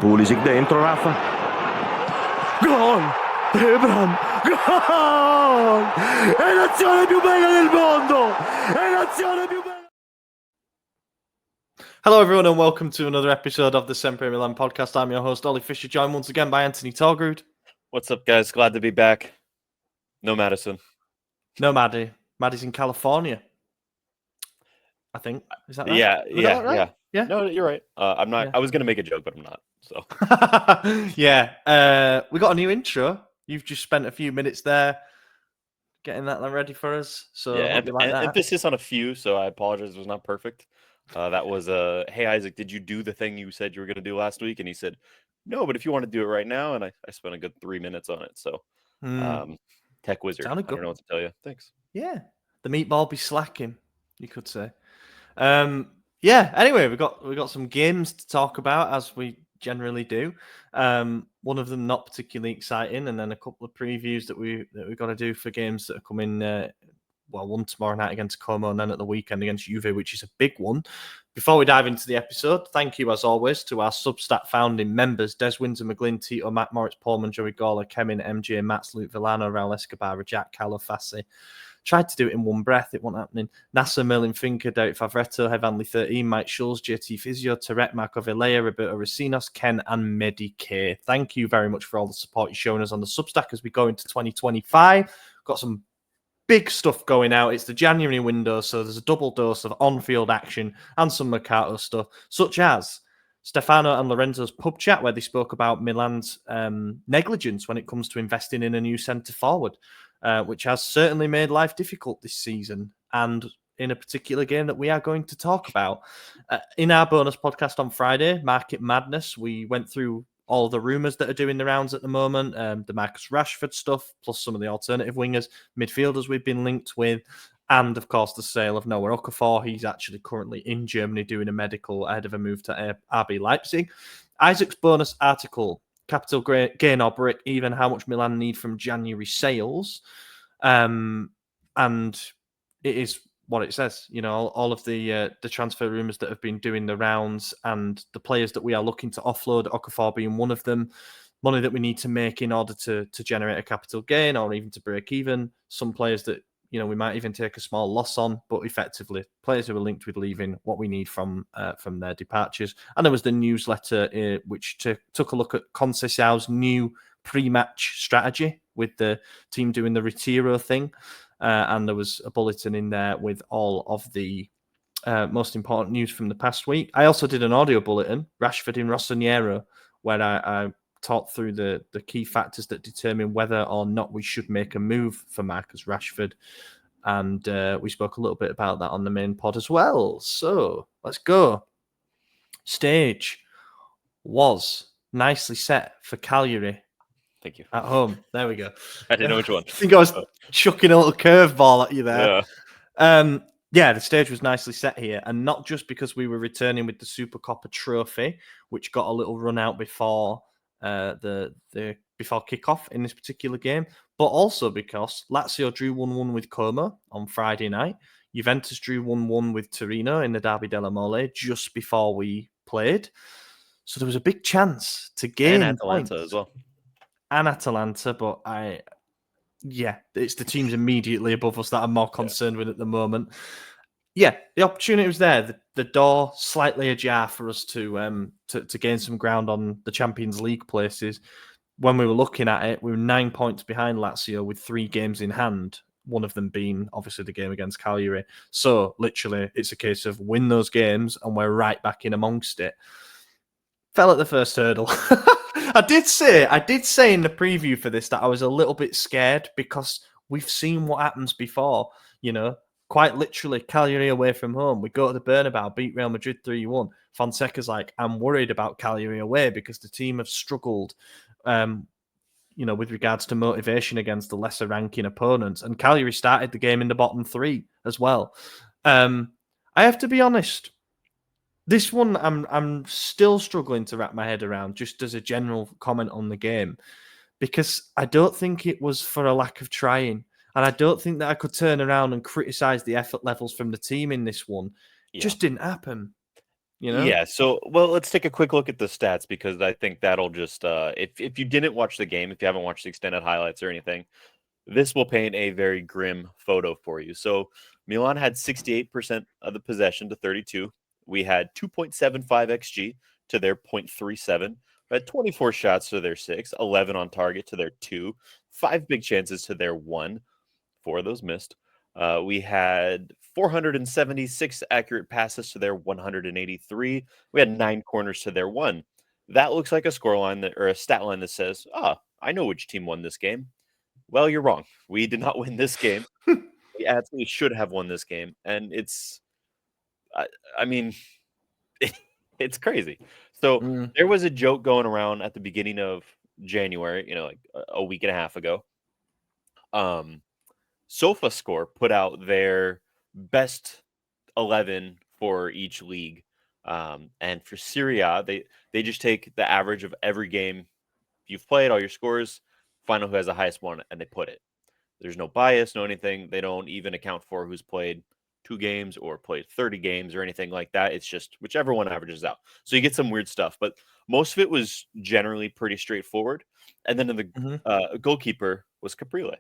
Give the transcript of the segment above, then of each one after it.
Pulisic dentro, Rafa. Gol! Ebram! Gol! È l'azione più bella del mondo! È l'azione più bella! Hello everyone and welcome to another episode of the SempreMilan podcast. I'm your host Ollie Fisher, joined once again by Anthony Torgrud. What's up, guys? Glad to be back. No Madison. No Maddie. Maddie's in California, I think. Is that right? Yeah. No, you're right. I'm not. Yeah. I was gonna make a joke, but I'm not. So yeah. We got a new intro. You've just spent a few minutes there getting that ready for us. So yeah, hope you like that. emphasis on a few. So I apologize. It was not perfect. That was hey Isaac, did you do the thing you said you were gonna do last week? And he said, no, but if you want to do it right now, and I spent a good 3 minutes on it. So tech wizard. I don't know what to tell you. Thanks. Yeah, the meatball be slacking, you could say. Yeah. Anyway, we got some games to talk about, as we generally do. One of them not particularly exciting, and then a couple of previews that we got to do for games that are coming. One tomorrow night against Como, and then at the weekend against Juve, which is a big one. Before we dive into the episode, thank you as always to our Substack founding members: Des Windsor, McGlynn, Tito, Matt Moritz, Pullman, Joey Gawler, Kemin, MJ, Mats, Luke Villano, Raul Escobar, Jack Calafassi. Tried to do it in one breath, it wasn't happening. Nasser, Merlin Finker, Derek Favretto, Hevanly 13, Mike Schulz, JT Physio, Tarek, Marco Vilea, Roberto Racinos, Ken, and Medi K. Thank you very much for all the support you're showing us on the Substack as we go into 2025. Got some big stuff going out. It's the January window, so there's a double dose of on-field action and some Mercato stuff, such as Stefano and Lorenzo's pub chat, where they spoke about Milan's negligence when it comes to investing in a new centre-forward, which has certainly made life difficult this season, and in a particular game that we are going to talk about. In our bonus podcast on Friday, Market Madness, we went through all the rumours that are doing the rounds at the moment, the Marcus Rashford stuff, plus some of the alternative wingers, midfielders we've been linked with, and of course the sale of Noah Okafor. He's actually currently in Germany doing a medical ahead of a move to RB Leipzig. Isaac's bonus article, capital gain or break even, how much Milan need from January sales. And it is what it says, you know, all of the transfer rumours that have been doing the rounds and the players that we are looking to offload, Okafor being one of them, money that we need to make in order to generate a capital gain or even to break even. Some players that, you know, we might even take a small loss on, but effectively players who are linked with leaving, what we need from their departures. And there was the newsletter which took a look at Conceicao's new pre-match strategy with the team doing the Retiro thing. And there was a bulletin in there with all of the most important news from the past week. I also did an audio bulletin, Rashford in Rossonero, where I talked through the key factors that determine whether or not we should make a move for Marcus Rashford. And we spoke a little bit about that on the main pod as well. So let's go. Stage was nicely set for Cagliari. Thank you. At home. There we go. I didn't know which one. I think I was chucking a little curveball at you there. Yeah. The stage was nicely set here. And not just because we were returning with the Super Coppa trophy, which got a little run out before before kickoff in this particular game, but also because Lazio drew 1-1 with Como on Friday night. Juventus drew 1-1 with Torino in the Derby della Mole just before we played. So there was a big chance to gain and Atalanta points. as well. And Atalanta, but it's the teams immediately above us that I'm more concerned with at the moment. Yeah, the opportunity was there. The door slightly ajar for us to gain some ground on the Champions League places. When we were looking at it, we were 9 points behind Lazio with 3 games in hand, one of them being obviously the game against Cagliari. So literally, it's a case of win those games and we're right back in amongst it. Fell at the first hurdle. I did say in the preview for this that I was a little bit scared because we've seen what happens before, you know, quite literally Cagliari away from home. We go to the Bernabeu, beat Real Madrid 3-1. Fonseca's like, I'm worried about Cagliari away because the team have struggled, you know, with regards to motivation against the lesser ranking opponents. And Cagliari started the game in the bottom 3 as well. I have to be honest. This one, I'm still struggling to wrap my head around, just as a general comment on the game, because I don't think it was for a lack of trying. And I don't think that I could turn around and criticise the effort levels from the team in this one. It just didn't happen. You know? Yeah, so let's take a quick look at the stats because I think that'll just if you didn't watch the game, if you haven't watched the extended highlights or anything, this will paint a very grim photo for you. So Milan had 68% of the possession to 32. We had 2.75 xG to their 0.37. We had 24 shots to their 6, 11 on target to their 2, 5 big chances to their 1. 4 of those missed. We had 476 accurate passes to their 183. We had 9 corners to their 1. That looks like a scoreline or a stat line that says, I know which team won this game. Well, you're wrong. We did not win this game. We absolutely should have won this game. And I mean, it's crazy. So there was a joke going around at the beginning of January, like a week and a half ago. SofaScore put out their best 11 for each league. And for Serie A, they just take the average of every game you've played, all your scores, find out who has the highest one, and they put it. There's no bias, no anything. They don't even account for who's played 2 games or played 30 games or anything like that. It's just whichever one averages out. So you get some weird stuff, but most of it was generally pretty straightforward. And then in the goalkeeper was Caprile.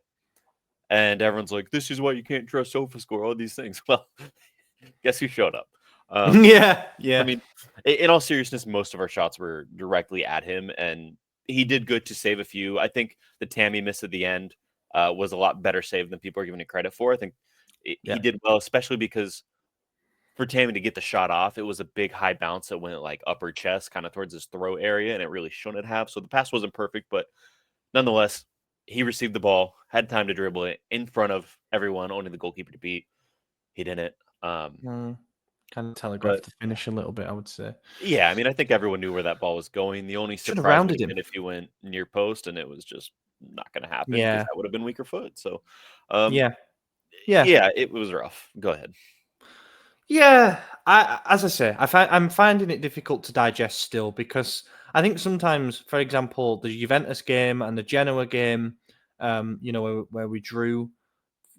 And everyone's like, this is why you can't trust SofaScore, all these things. Well, guess who showed up? Yeah. I mean, in all seriousness, most of our shots were directly at him, and he did good to save a few. I think the Tammy miss at the end was a lot better save than people are giving it credit for. I think he did well, especially because for Tammy to get the shot off, it was a big high bounce that went like upper chest, kind of towards his throat area, and it really shouldn't have. So the pass wasn't perfect, but nonetheless, he received the ball, had time to dribble it in front of everyone, only the goalkeeper to beat. He didn't. Kind of telegraphed the finish a little bit, I would say. Yeah, I mean, I think everyone knew where that ball was going. The only Should have surprise would rounded have him. been if he went near post, and it was just not going to happen because Yeah. that would have been weaker foot. So, Yeah. it was rough. Go ahead. Yeah, as I say, I'm finding it difficult to digest still because I think sometimes, for example, the Juventus game and the Genoa game, where we drew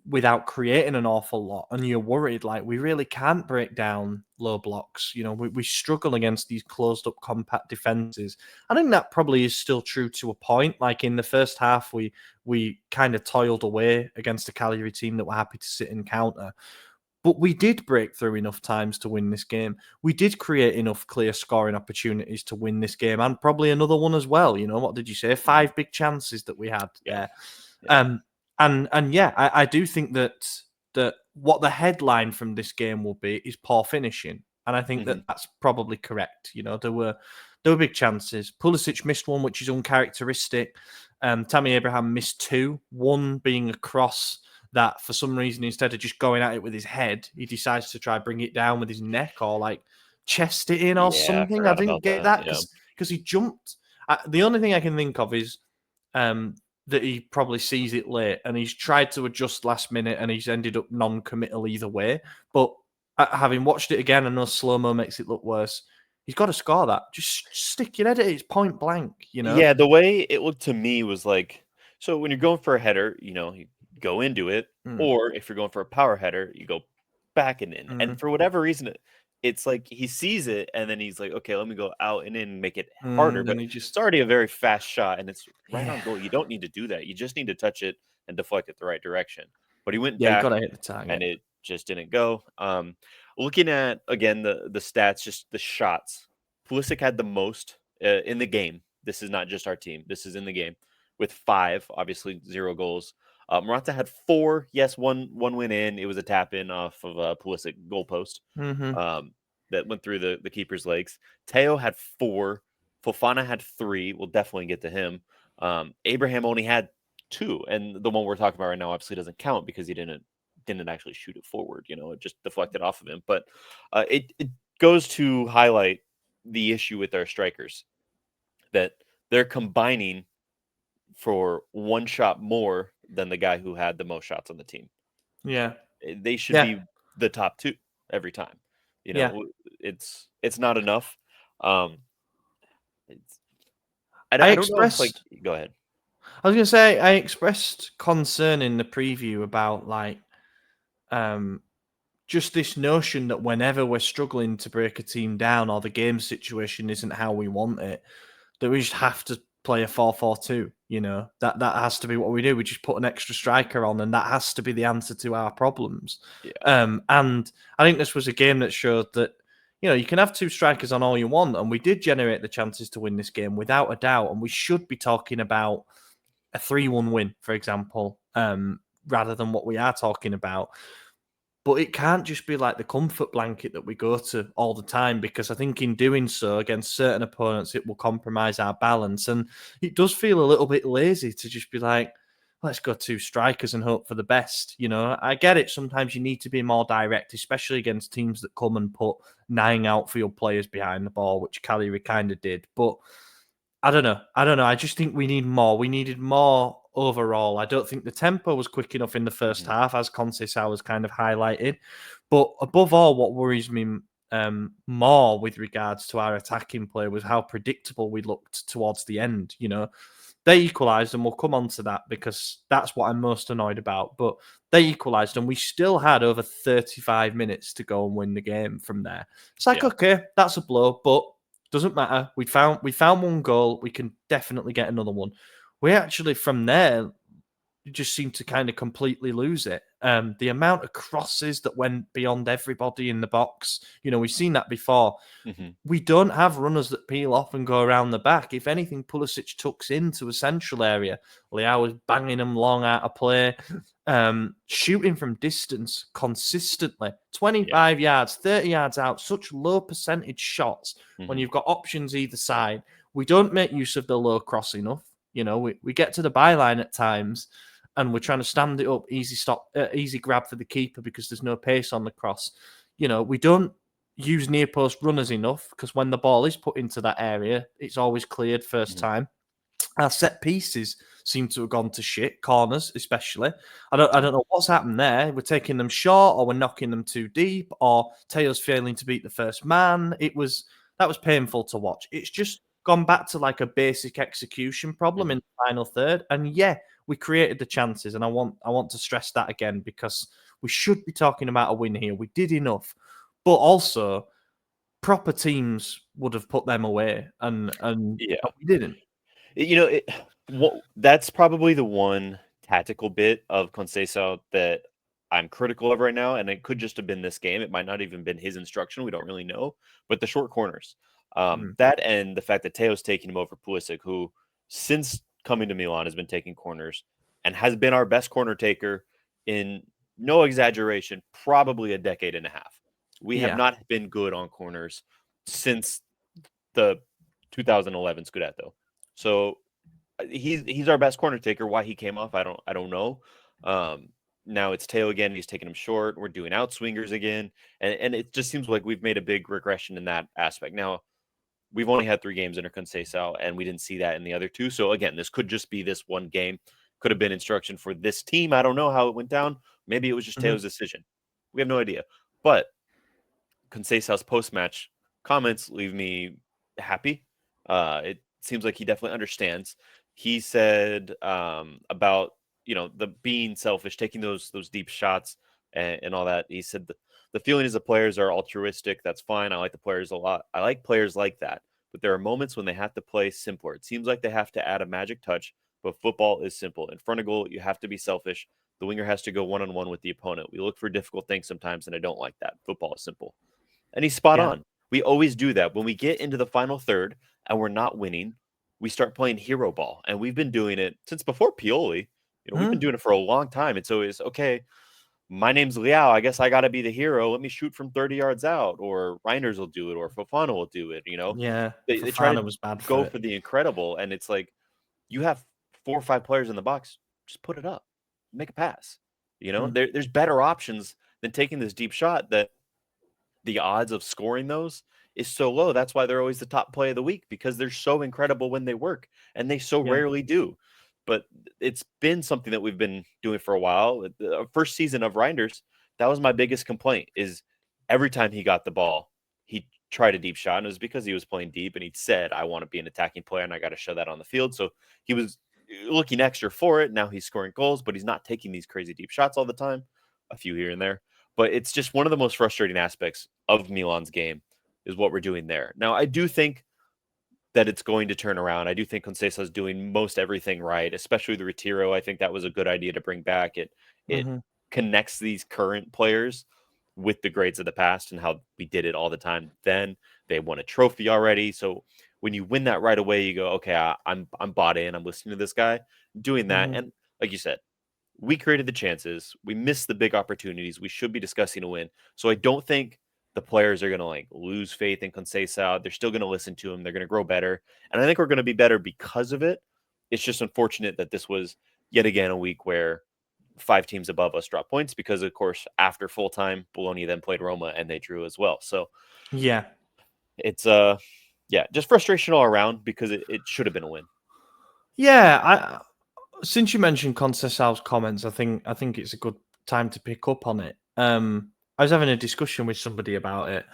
without creating an awful lot, and you're worried like we really can't break down low blocks. We struggle against these closed up, compact defenses. I think that probably is still true to a point. Like in the first half, we kind of toiled away against a Cagliari team that were happy to sit and counter. But we did break through enough times to win this game. We did create enough clear scoring opportunities to win this game, and probably another one as well. What did you say? 5 big chances that we had there. Yeah. I do think that what the headline from this game will be is poor finishing, and I think that that's probably correct. There were big chances. Pulisic missed one, which is uncharacteristic. Tammy Abraham missed 2, one being a cross that for some reason, instead of just going at it with his head, he decides to try bring it down with his neck or like chest it in or something. I didn't get that because he jumped. The only thing I can think of is that he probably sees it late and he's tried to adjust last minute and he's ended up non-committal either way. But having watched it again, I know slow-mo makes it look worse. He's got to score that. Just stick your head at it. It's point blank, Yeah, the way it looked to me was like, so when you're going for a header, you go into it, or if you're going for a power header, you go back and in. And for whatever reason, it's like he sees it and then he's like, okay, let me go out and in and make it harder. But it's already a very fast shot and it's right on goal. You don't need to do that. You just need to touch it and deflect it the right direction. But he went back, you got to hit the target, and it just didn't go. Looking at again the stats, just the shots. Pulisic had the most in the game. This is not just our team. This is in the game with 5, obviously 0 goals. Morata had 4. Yes, one went in. It was a tap in off of a Pulisic goalpost that went through the keeper's legs. Teo had 4. Fofana had 3. We'll definitely get to him. Abraham only had 2, and the one we're talking about right now obviously doesn't count because he didn't actually shoot it forward. It just deflected off of him. But it goes to highlight the issue with our strikers that they're combining for 1 shot more than the guy who had the most shots on the team. Yeah. They should be the top 2 every time. It's not enough. I don't know if, go ahead. I was going to say, I expressed concern in the preview about just this notion that whenever we're struggling to break a team down or the game situation isn't how we want it, that we just have to play a 4-4-2. That has to be what we do. We just put an extra striker on, and that has to be the answer to our problems. Yeah. And I think this was a game that showed that you can have two strikers on all you want, and we did generate the chances to win this game without a doubt. And we should be talking about a 3-1 win, for example, rather than what we are talking about. But it can't just be like the comfort blanket that we go to all the time, because I think in doing so against certain opponents, it will compromise our balance. And it does feel a little bit lazy to just be like, let's go two strikers and hope for the best. I get it. Sometimes you need to be more direct, especially against teams that come and put 9 outfield players behind the ball, which Cagliari kind of did. But I don't know. I just think we need more. We needed more overall. I don't think the tempo was quick enough in the first half, as Conceicao was kind of highlighted. But above all, what worries me more with regards to our attacking play was how predictable we looked towards the end. They equalised, and we'll come on to that because that's what I'm most annoyed about. But they equalised, and we still had over 35 minutes to go and win the game from there. It's like, okay, that's a blow, but doesn't matter. We found one goal. We can definitely get another one. We actually, from there, just seemed to kind of completely lose it. The amount of crosses that went beyond everybody in the box, we've seen that before. Mm-hmm. We don't have runners that peel off and go around the back. If anything, Pulisic tucks into a central area. Leao was banging them long out of play, shooting from distance consistently. 25 yards, 30 yards out, such low percentage shots when you've got options either side. We don't make use of the low cross enough. We get to the byline at times and we're trying to stand it up, easy grab for the keeper because there's no pace on the cross. We don't use near post runners enough because when the ball is put into that area, it's always cleared first time. Our set pieces seem to have gone to shit, corners especially. I don't know what's happened there. We're taking them short, or we're knocking them too deep, or Teo's failing to beat the first man. That was painful to watch. It's just gone back to like a basic execution problem in the final third. And yeah, we created the chances, and I want to stress that again because we should be talking about a win here. We did enough, but also proper teams would have put them away, and we didn't. That's probably the one tactical bit of Conceicao that I'm critical of right now, and it could just have been this game. It might not even been his instruction. We don't really know. But the short corners, that and the fact that Teo's taking him over Pulisic, who since coming to Milan has been taking corners and has been our best corner taker in, no exaggeration, probably a decade and a half. We have not been good on corners since the 2011 Scudetto. So he's our best corner taker. Why he came off, I don't know. Now it's Teo again. He's taking him short. We're doing out swingers again, and it just seems like we've made a big regression in that aspect. Now we've only had 3 games under Conceicao, and we didn't see that in the other 2. So again, this could just be this one game. Could have been instruction for this team. I don't know how it went down. Maybe it was just Teo's decision. We have no idea. But Conceicao's post-match comments leave me happy. It seems like he definitely understands. He said about the being selfish, taking those deep shots and all that. He said the feeling is the players are altruistic. That's fine. I like the players a lot. I like players like that. But there are moments when they have to play simpler. It seems like they have to add a magic touch, but football is simple. In front of goal, you have to be selfish. The winger has to go one-on-one with the opponent. We look for difficult things sometimes, and I don't like that. Football is simple. And he's spot on. We always do that. When we get into the final third and we're not winning, we start playing hero ball. And we've been doing it since before Pioli. We've been doing it for a long time. It's always, okay, my name's Leao. I guess I got to be the hero. Let me shoot from 30 yards out. Or Reinders will do it. Or Fofana will do it. Yeah, they try to was bad go for the incredible. And it's like, you have 4 or 5 players in the box. Just put it up. Make a pass. There's better options than taking this deep shot that the odds of scoring those is so low. That's why they're always the top play of the week, because they're so incredible when they work, and they so rarely do. But it's been something that we've been doing for a while. The first season of Reinders, that was my biggest complaint, is every time he got the ball, he tried a deep shot, and it was because he was playing deep, and he said, I want to be an attacking player, and I got to show that on the field. So he was looking extra for it. Now he's scoring goals, but he's not taking these crazy deep shots all the time, a few here and there. But it's just one of the most frustrating aspects of Milan's game is what we're doing there. Now, I do think that it's going to turn around. I do think Conceicao is doing most everything right, especially the Retiro. I think that was a good idea to bring back. It Mm-hmm. connects these current players with the grades of the past and how we did it all the time. Then they won a trophy already, so when you win that right away, you go, okay, I'm bought in. I'm listening to this guy doing that, Mm-hmm. and like you said, we created the chances. We missed the big opportunities. We should be discussing a win. So I don't think the players are going to like lose faith in Conceicao. They're still going to listen to him. They're going to grow better. And I think we're going to be better because of it. It's just unfortunate that this was yet again a week where 5 teams above us dropped points because, of course, after full time, Bologna then played Roma and they drew as well. So Yeah. it's yeah, just frustration all around because it should have been a win. Yeah. Since you mentioned Conceição's comments, I think it's a good time to pick up on it. I was having a discussion with somebody about it,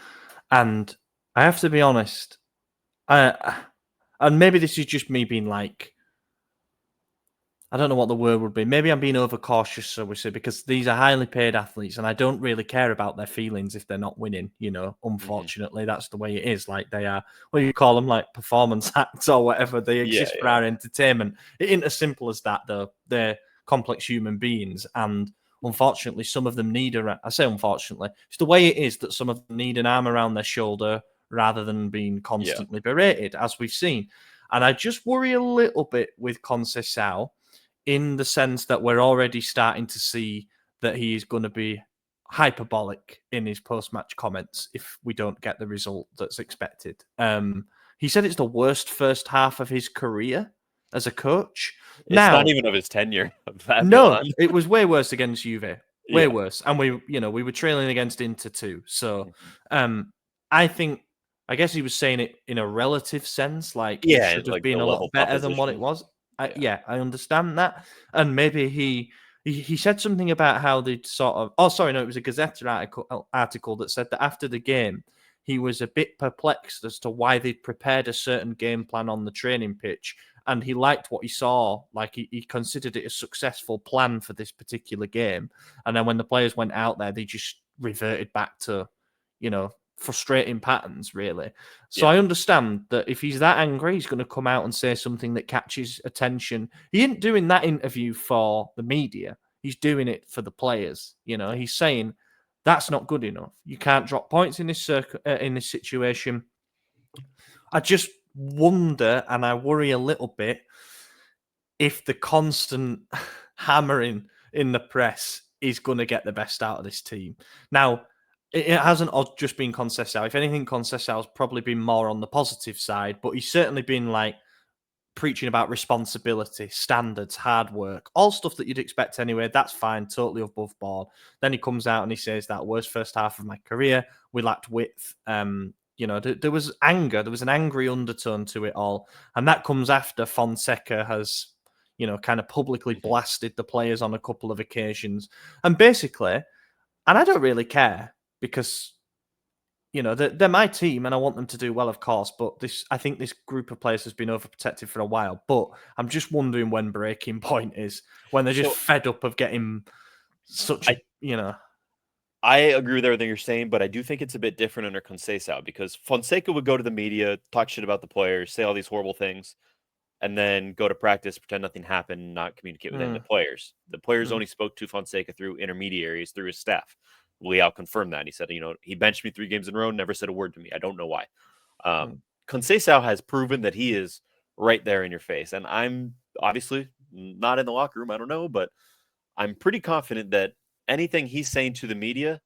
and I have to be honest. And maybe this is just me being like, I don't know what the word would be. Maybe I'm being overcautious, so we say, because these are highly paid athletes, and I don't really care about their feelings if they're not winning. Unfortunately, that's the way it is. Like they are, what do you call them, like performance acts or whatever. They exist for our entertainment. It ain't as simple as that, though. They're complex human beings, and unfortunately, some of them need I say unfortunately, it's the way it is that some of them need an arm around their shoulder rather than being constantly berated, as we've seen. And I just worry a little bit with Conceição, in the sense that we're already starting to see that he is going to be hyperbolic in his post-match comments if we don't get the result that's expected. He said it's the worst first half of his career as a coach. It's not even of his tenure. No, it was way worse against Juve. Way Yeah. worse. And we were trailing against Inter too. So I guess he was saying it in a relative sense, like it should have like been the a lot level better than what it proposition. was. I understand that. And maybe he said something about how they'd sort of, it was a Gazette article that said that after the game, he was a bit perplexed as to why they'd prepared a certain game plan on the training pitch. And he liked what he saw. Like he considered it a successful plan for this particular game. And then when the players went out there, they just reverted back to, frustrating patterns, really. So I understand that if he's that angry, he's going to come out and say something that catches attention. He isn't doing that interview for the media. He's doing it for the players. He's saying that's not good enough. You can't drop points in this in this situation. I just wonder, and I worry a little bit, if the constant hammering in the press is going to get the best out of this team. Now, it hasn't just been Conceicao. If anything, Conceicao's probably been more on the positive side, but he's certainly been like preaching about responsibility, standards, hard work, all stuff that you'd expect anyway. That's fine, totally above board. Then he comes out and he says that worst first half of my career, we lacked width. There was anger. There was an angry undertone to it all. And that comes after Fonseca has, kind of publicly blasted the players on a couple of occasions. And basically, and I don't really care because, they're my team and I want them to do well, of course. But I think this group of players has been overprotected for a while. But I'm just wondering when breaking point is, when they're just fed up of getting such I agree with everything you're saying, but I do think it's a bit different under Conceicao because Fonseca would go to the media, talk shit about the players, say all these horrible things, and then go to practice, pretend nothing happened, not communicate with any of the players. The players only spoke to Fonseca through intermediaries, through his staff. Leao confirmed that. He said, he benched me 3 games in a row, never said a word to me. I don't know why. Conceicao has proven that he is right there in your face. And I'm obviously not in the locker room. I don't know, but I'm pretty confident that anything he's saying to the media,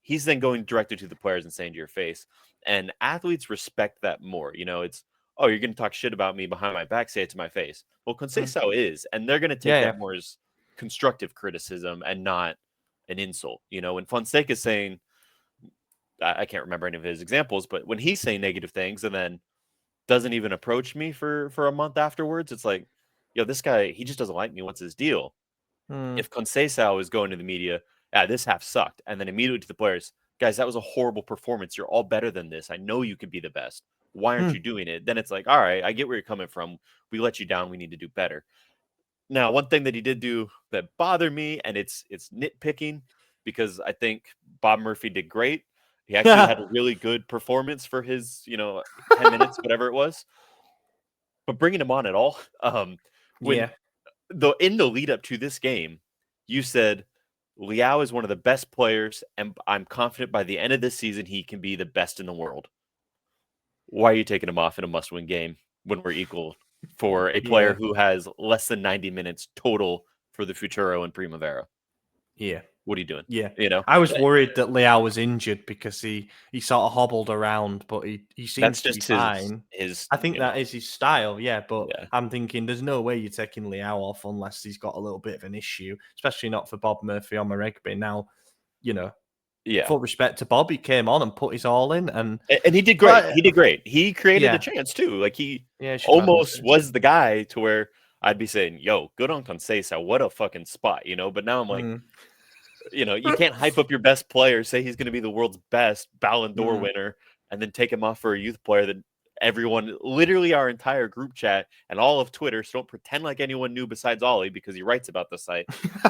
he's then going directly to the players and saying to your face. And athletes respect that more. It's, oh, you're going to talk shit about me behind my back, say it to my face. Well, Conceicao is, and they're going to take that more as constructive criticism and not an insult. When Fonseca is saying, I can't remember any of his examples, but when he's saying negative things and then doesn't even approach me for a month afterwards, it's like, this guy, he just doesn't like me. What's his deal? If Conceicao is going to the media, this half sucked, and then immediately to the players, guys, that was a horrible performance. You're all better than this. I know you can be the best. Why aren't you doing it? Then it's like, all right, I get where you're coming from. We let you down. We need to do better. Now, one thing that he did do that bothered me, and it's nitpicking, because I think Bob Murphy did great. He actually had a really good performance for his, 10 minutes, whatever it was. But bringing him on at all, when in the lead up to this game, you said Leao is one of the best players, and I'm confident by the end of this season he can be the best in the world. Why are you taking him off in a must-win game when we're equal for a player who has less than 90 minutes total for the Futuro and Primavera? Yeah. What are you doing? Yeah. You know, I was worried that Leao was injured because he sort of hobbled around, but he seems to be fine. I think that is his style, but I'm thinking there's no way you're taking Leao off unless he's got a little bit of an issue, especially not for Bob Murphy on Maregbe. Now, full respect to Bob, he came on and put his all in, and he did great. He did great. He created a chance too. Like he almost was the guy to where I'd be saying, "Yo, good on Conceicao. What a fucking spot," But now I'm like, you can't hype up your best player, say he's going to be the world's best Ballon d'Or winner, and then take him off for a youth player that everyone, literally our entire group chat and all of Twitter, so don't pretend like anyone knew besides Ollie because he writes about the site,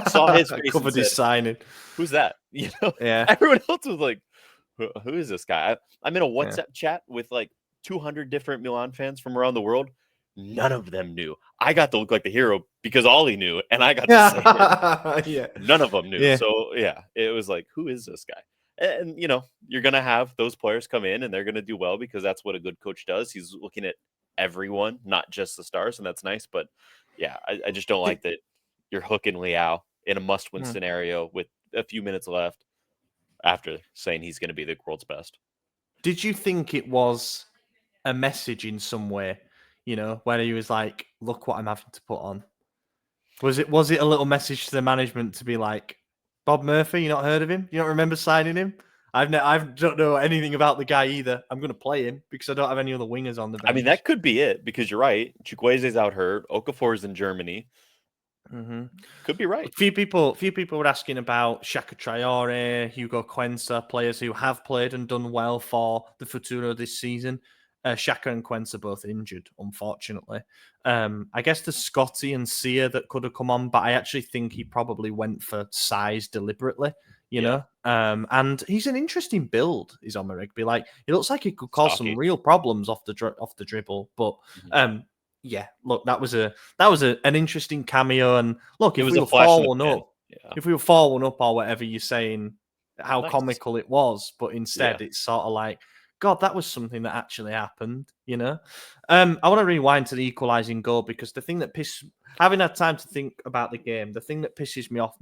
saw his face covered and his said, signing. "Who's that?" Yeah. Everyone else was like, "Who is this guy?" I'm in a WhatsApp chat with like 200 different Milan fans from around the world. None of them knew. I got to look like the hero because Ollie knew, and I got to say it. None of them knew. Yeah. So, it was like, who is this guy? And, you're going to have those players come in, and they're going to do well because that's what a good coach does. He's looking at everyone, not just the stars, and that's nice. But, I just don't like that you're hooking Leao in a must-win scenario with a few minutes left after saying he's going to be the world's best. Did you think it was a message in some way? Where he was like, "Look what I'm having to put on." Was it a little message to the management to be like, "Bob Murphy, you not heard of him? You don't remember signing him? I don't know anything about the guy either. I'm going to play him because I don't have any other wingers on the bench." I mean, that could be it because you're right. Chukwueze's out hurt. Okafor's in Germany. Could be right. A few people were asking about Shaka Traore, Hugo Quensa, players who have played and done well for the Futuro this season. Shaka and Quensa both injured, unfortunately. I guess there's Scotty and Sia that could have come on, but I actually think he probably went for size deliberately, know. And he's an interesting build, is on Maregbe. Like, it looks like he could cause some real problems off the dribble, but look, that was an interesting cameo. And look, if we were 4-1 up or whatever you're saying, how comical it was, but instead it's sort of like, God, that was something that actually happened, I want to rewind to the equalising goal because the thing that having had time to think about the game, the thing that pisses me off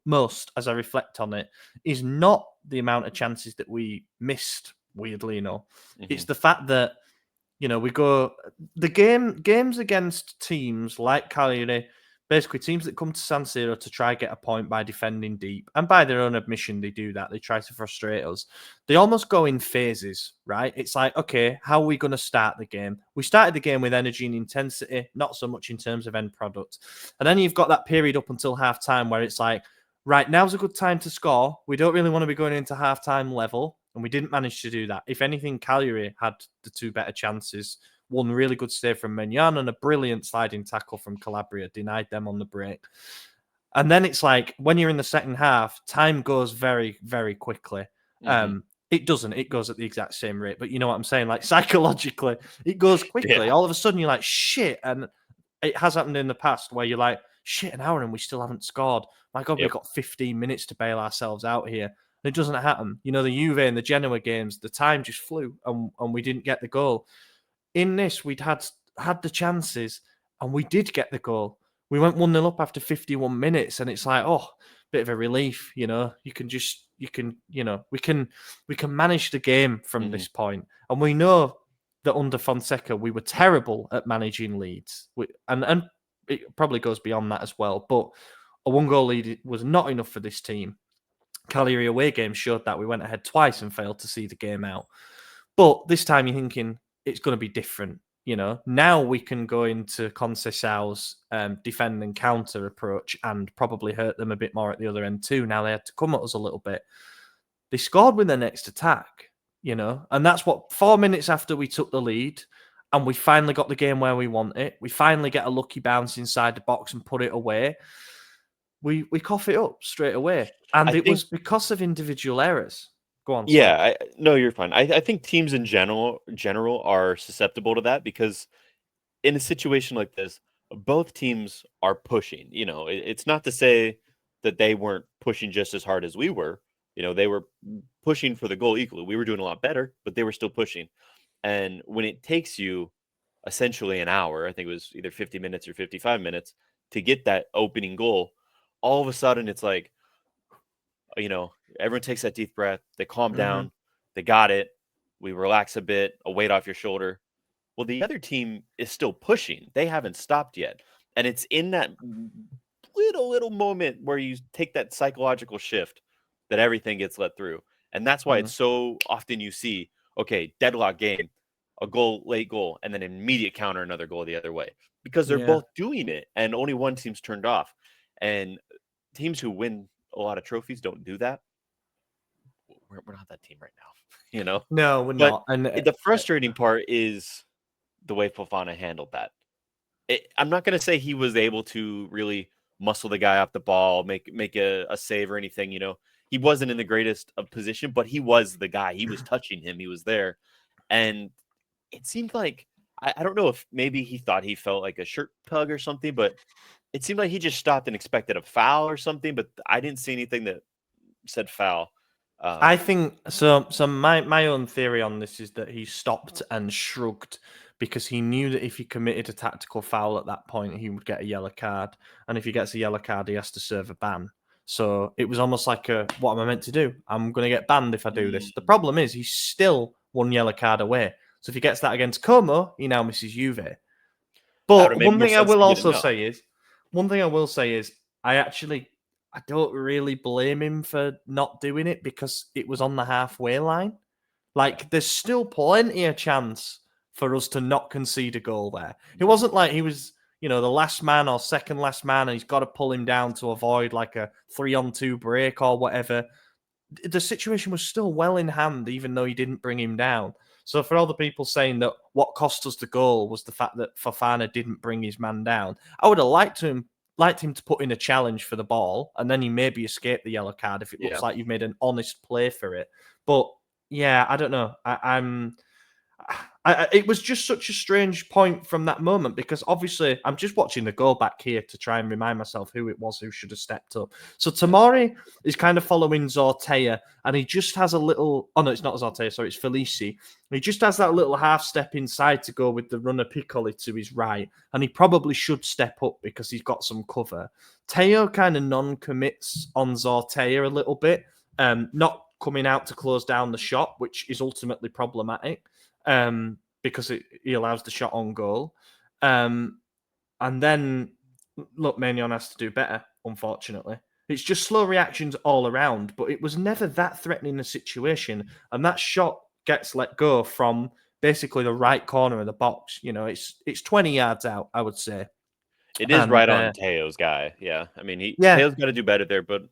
most as I reflect on it is not the amount of chances that we missed, weirdly enough. It's the fact that, we go games against teams like Cagliari, basically teams that come to San Siro to try get a point by defending deep. And by their own admission, they do that. They try to frustrate us. They almost go in phases, right? It's like, okay, how are we going to start the game? We started the game with energy and intensity, not so much in terms of end product. And then you've got that period up until half-time where it's like, right, now's a good time to score. We don't really want to be going into half-time level. And we didn't manage to do that. If anything, Cagliari had the two better chances. One really good save from Mignon and a brilliant sliding tackle from Calabria, denied them on the break. And then it's like, when you're in the second half, time goes very, very quickly. It doesn't. It goes at the exact same rate. But you know what I'm saying? Like, psychologically, it goes quickly. Yeah. All of a sudden, you're like, shit. And it has happened in the past where you're like, shit, an hour and we still haven't scored. My God, we've got 15 minutes to bail ourselves out here. And it doesn't happen. The Juve and the Genoa games, the time just flew and we didn't get the goal. In this, we'd had the chances and we did get the goal. We went 1-0 up after 51 minutes and it's like, bit of a relief, we can manage the game from this point. And we know that under Fonseca, we were terrible at managing leads. And it probably goes beyond that as well. But a 1-goal lead was not enough for this team. Cagliari away game showed that. We went ahead twice and failed to see the game out. But this time you're thinking, it's going to be different. Now we can go into Conceicao's defend and counter approach and probably hurt them a bit more at the other end too. Now they had to come at us a little bit. They scored with their next attack, and that's what 4 minutes after we took the lead and we finally got the game where we want it. We finally get a lucky bounce inside the box and put it away. we cough it up straight away, and I it think was because of individual errors. Go on, sorry. yeah, no, you're fine. I think teams in general are susceptible to that because in a situation like this, both teams are pushing. It's not to say that they weren't pushing just as hard as we were. They were pushing for the goal equally. We were doing a lot better, but they were still pushing. And when it takes you essentially an hour, I think it was either 50 minutes or 55 minutes to get that opening goal, all of a sudden it's like, everyone takes that deep breath, they calm Hmm. down, they got it, we relax a bit, a weight off your shoulder. Well, the other team is still pushing. They haven't stopped yet. And it's in that little moment where you take that psychological shift that everything gets let through. And that's why it's so often you see, okay, deadlock game, a goal, late goal, and then immediate counter, another goal the other way because they're Yeah. both doing it and only one team's turned off. And teams who win a lot of trophies don't do that. We're not that team right now, No, we're But not. And the frustrating part is the way Fofana handled that. I'm not going to say he was able to really muscle the guy off the ball, make a save or anything. He wasn't in the greatest of position, but he was the guy. He was touching him. He was there, and it seemed like I don't know if maybe he thought he felt like a shirt tug or something, but it seemed like he just stopped and expected a foul or something. But I didn't see anything that said foul. I think so. So my own theory on this is that he stopped and shrugged because he knew that if he committed a tactical foul at that point, he would get a yellow card, and if he gets a yellow card, he has to serve a ban. So it was almost like what am I meant to do? I'm going to get banned if I do this. The problem is he's still one yellow card away. So if he gets that against Como, he now misses Juve. That would But have made one more thing I sense will to get it also now. say is, I don't really blame him for not doing it because it was on the halfway line. Like, there's still plenty of chance for us to not concede a goal there. It wasn't like he was, the last man or second last man and he's got to pull him down to avoid like a 3-on-2 break or whatever. The situation was still well in hand, even though he didn't bring him down. So for all the people saying that what cost us the goal was the fact that Fofana didn't bring his man down, I would have liked him to put in a challenge for the ball, and then he maybe escape the yellow card if it looks like you've made an honest play for it. But yeah, I don't know. It was just such a strange point from that moment because obviously I'm just watching the goal back here to try and remind myself who it was who should have stepped up. So Tomori is kind of following Zortea and he just has a little... Oh, no, it's not Zortea, sorry, it's Felici. He just has that little half step inside to go with the runner Piccoli to his right and he probably should step up because he's got some cover. Teo kind of non-commits on Zortea a little bit, not coming out to close down the shot, which is ultimately problematic. Because he allows the shot on goal. And then, look, Maignan has to do better, unfortunately. It's just slow reactions all around, but it was never that threatening a situation. And that shot gets let go from basically the right corner of the box. It's 20 yards out, I would say. It is And right on Teo's guy. Yeah. I mean, yeah, Teo's got to do better there, but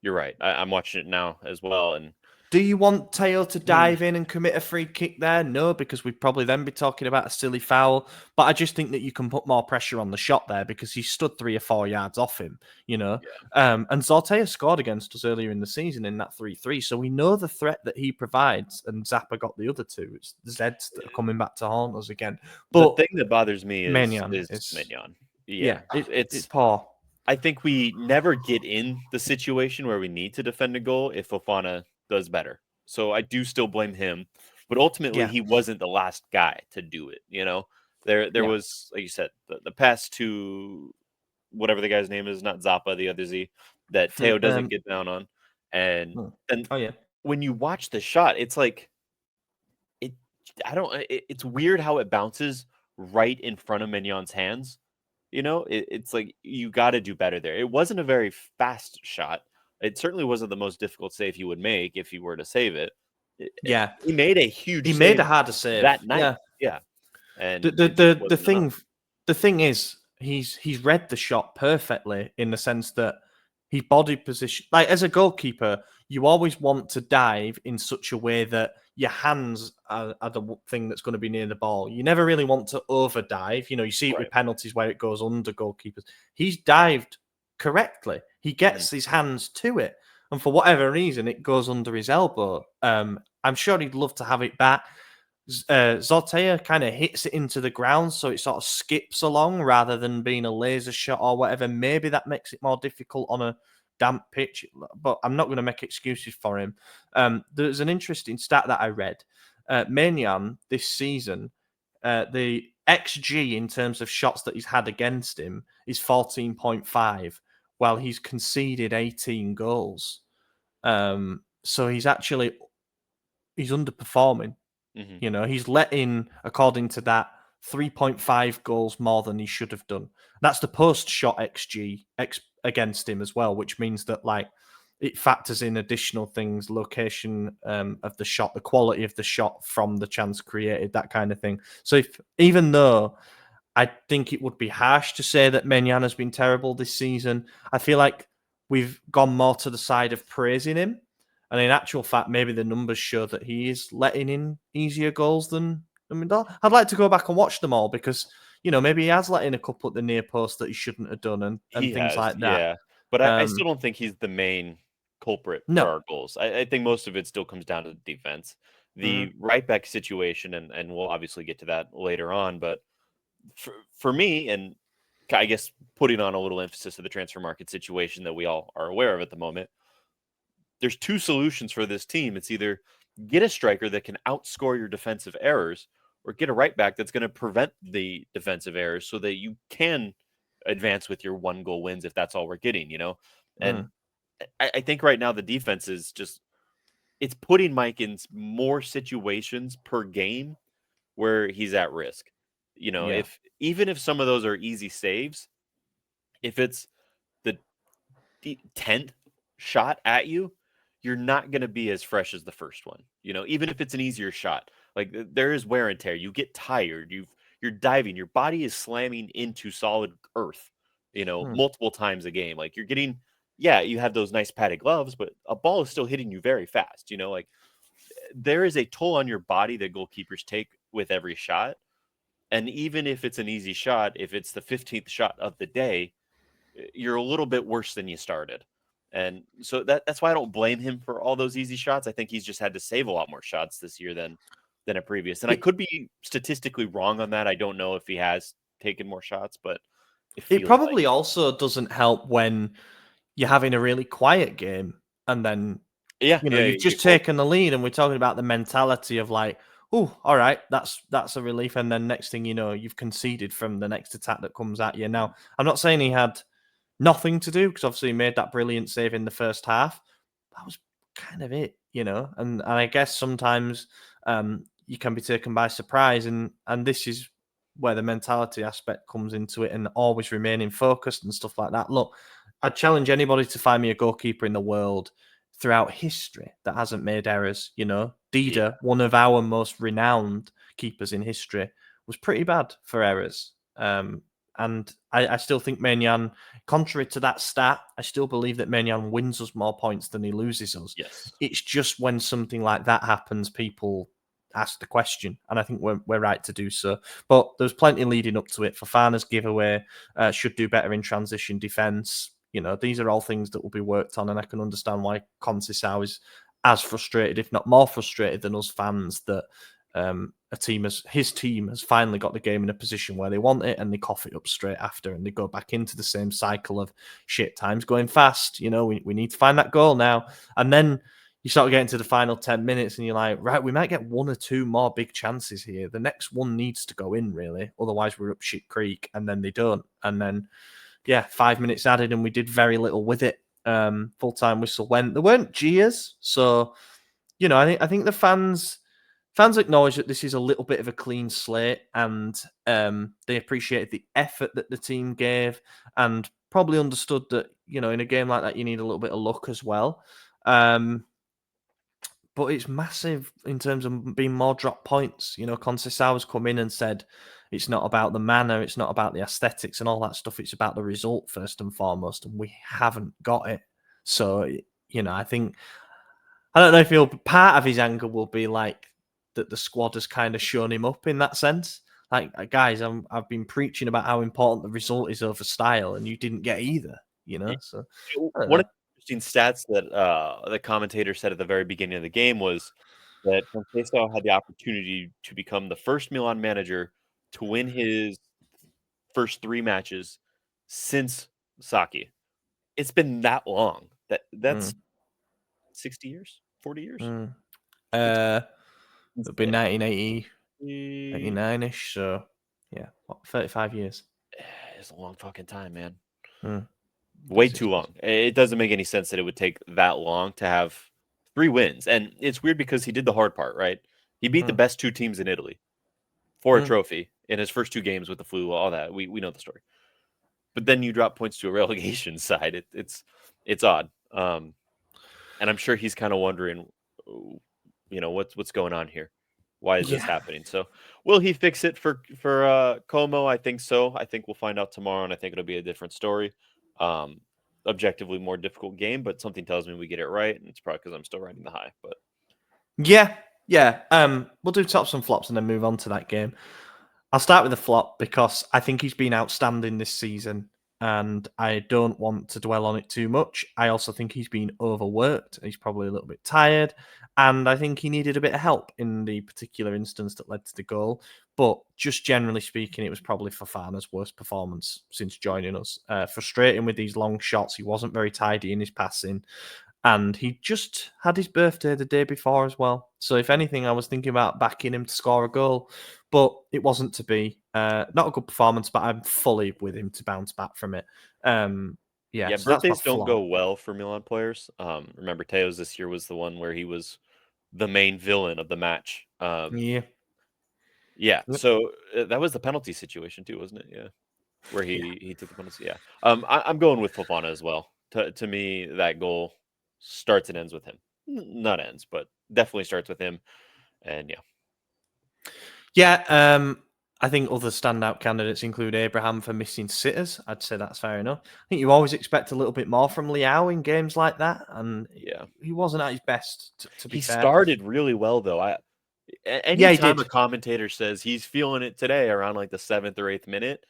you're right. I'm watching it now as well. And do you want Teo to dive in and commit a free kick there? No, because we'd probably then be talking about a silly foul. But I just think that you can put more pressure on the shot there because he stood 3 or 4 yards off him, Yeah. And Zortea scored against us earlier in the season in that 3-3. So we know the threat that he provides, and Zappa got the other two. It's the Zeds that are coming back to haunt us again. But the thing that bothers me is Maignan Maignan. yeah, it's It's poor. I think we never get in the situation where we need to defend a goal if Fofana does better. So I do still blame him, but ultimately Yeah, he wasn't the last guy to do it. There yeah. was, like you said, the pass to whatever the guy's name is, not Zappa, the other Z, that Teo doesn't get down on, and then Oh, yeah. when you watch the shot, it's like it. I don't. It's weird how it bounces right in front of Mignon's hands. It's like you got to do better there. It wasn't a very fast shot. It certainly wasn't the most difficult save he would make if he were to save it. Yeah. He made a huge He made save a harder save. that night. Yeah. Yeah, The and the it just the, the wasn't enough. thing is he's read the shot perfectly in the sense that he body position, like as a goalkeeper, you always want to dive in such a way that your hands are the thing that's going to be near the ball. You never really want to over dive. You see it with Right. penalties where it goes under goalkeepers. He's dived correctly. he gets his hands to it. And for whatever reason, it goes under his elbow. I'm sure he'd love to have it back. Zortea kind of hits it into the ground, so it sort of skips along rather than being a laser shot or whatever. Maybe that makes it more difficult on a damp pitch, but I'm not going to make excuses for him. There's an interesting stat that I read. Maignan this season, the XG in terms of shots that he's had against him is 14.5, while he's conceded 18 goals. So he's underperforming. You know, he's let in, according to that, 3.5 goals more than he should have done. That's the post-shot XG against him as well, which means that like it factors in additional things, location of the shot, the quality of the shot from the chance created, that kind of thing. So even though I think it would be harsh to say that Maignan has been terrible this season, I feel like we've gone more to the side of praising him. And in actual fact, maybe the numbers show that he is letting in easier goals than I'd like to go back and watch them all because, you know, maybe he has let in a couple at the near post that he shouldn't have done and things like that. Yeah. But I still don't think he's the main culprit for our goals. I think most of it still comes down to the defense. The right back situation, and we'll obviously get to that later on, but for me, and I guess putting on a little emphasis of the transfer market situation that we all are aware of at the moment, there's two solutions for this team. It's either get a striker that can outscore your defensive errors or get a right back that's going to prevent the defensive errors so that you can advance with your 1-goal wins if that's all we're getting, you know? And I think right now the defense is just, it's putting Mike in more situations per game where he's at risk. You know, even if some of those are easy saves, if it's the 10th shot at you, you're not going to be as fresh as the first one. You know, even if it's an easier shot, like there is wear and tear. You get tired. You're diving. Your body is slamming into solid earth, you know, multiple times a game. Like you're getting, you have those nice padded gloves, but a ball is still hitting you very fast. You know, like there is a toll on your body that goalkeepers take with every shot. And even if it's an easy shot, if it's the 15th shot of the day, you're a little bit worse than you started. And so that's why I don't blame him for all those easy shots. I think he's just had to save a lot more shots this year than a previous. And I could be statistically wrong on that. I don't know if he has taken more shots, but it probably also doesn't help when you're having a really quiet game and then you've just taken the lead and we're talking about the mentality of like, oh, all right, that's a relief. And then next thing you know, you've conceded from the next attack that comes at you. Now, I'm not saying he had nothing to do because obviously he made that brilliant save in the first half. That was kind of it, you know. And I guess sometimes you can be taken by surprise, and this is where the mentality aspect comes into it, and always remaining focused and stuff like that. Look, I challenge anybody to find me a goalkeeper in the world throughout history that hasn't made errors. You know, Dida, one of our most renowned keepers in history, was pretty bad for errors. And I still think Maignan, contrary to that stat, I still believe that Maignan wins us more points than he loses us. Yes. It's just when something like that happens, people ask the question, and I think we're right to do so. But there's plenty leading up to it. Fofana's giveaway should do better in transition defence. You know, these are all things that will be worked on, and I can understand why Conceicao is as frustrated, if not more frustrated than us fans, that his team has finally got the game in a position where they want it and they cough it up straight after and they go back into the same cycle of shit, time's going fast. You know, we need to find that goal now. And then you start getting to the final 10 minutes and you're like, right, we might get one or two more big chances here. The next one needs to go in, really. Otherwise, we're up shit creek, and then they don't. And then, 5 minutes added and we did very little with it. Full-time whistle went. There weren't jeers. So, you know, I think the fans acknowledge that this is a little bit of a clean slate, and they appreciated the effort that the team gave and probably understood that, you know, in a game like that, you need a little bit of luck as well. But it's massive in terms of being more drop points. You know, Conceicao has come in and said it's not about the manner, it's not about the aesthetics and all that stuff. It's about the result first and foremost, and we haven't got it. So, you know, I don't know if part of his anger will be like that the squad has kind of shown him up in that sense. Like, guys, I've been preaching about how important the result is over style, and you didn't get either. you know. So One of the interesting stats that the commentator said at the very beginning of the game was that Conceicao had the opportunity to become the first Milan manager to win his first 3 matches since Saki. It's been that long. That's 60 years, 40 years. It'll be 1980, 89. 89-ish. So yeah, 35 years. It's a long fucking time, man. Mm. Way too long. It doesn't make any sense that it would take that long to have 3 wins. And it's weird because he did the hard part, right? He beat the best 2 teams in Italy for a trophy in his first 2 games with the flu, all that. We know the story. But then you drop points to a relegation side. It's odd. And I'm sure he's kind of wondering, what's going on here? Why is this happening? So will he fix it for Como? I think so. I think we'll find out tomorrow, and I think it'll be a different story. Objectively more difficult game, but something tells me we get it right, and it's probably because I'm still riding the high. But yeah. We'll do tops and flops and then move on to that game. I'll start with the flop because I think he's been outstanding this season, and I don't want to dwell on it too much. I also think he's been overworked. He's probably a little bit tired, and I think he needed a bit of help in the particular instance that led to the goal. But just generally speaking, it was probably Fofana's worst performance since joining us. Frustrating with these long shots. He wasn't very tidy in his passing. And he just had his birthday the day before as well. So if anything, I was thinking about backing him to score a goal, but it wasn't to be. Not a good performance, but I'm fully with him to bounce back from it. yeah, So birthdays don't go well for Milan players. Remember, Teo's this year was the one where he was the main villain of the match. Yeah. Yeah. So that was the penalty situation too, wasn't it? Yeah, where he took the penalty. Yeah. I'm going with Fofana as well. To me, that goal starts and ends with him. Not ends, but definitely starts with him. And Yeah. I think other standout candidates include Abraham for missing sitters. I'd say that's fair enough. I think you always expect a little bit more from Leao in games like that, and he wasn't at his best. To be fair, he started really well though. Anytime a commentator says he's feeling it today around like the 7th or 8th minute,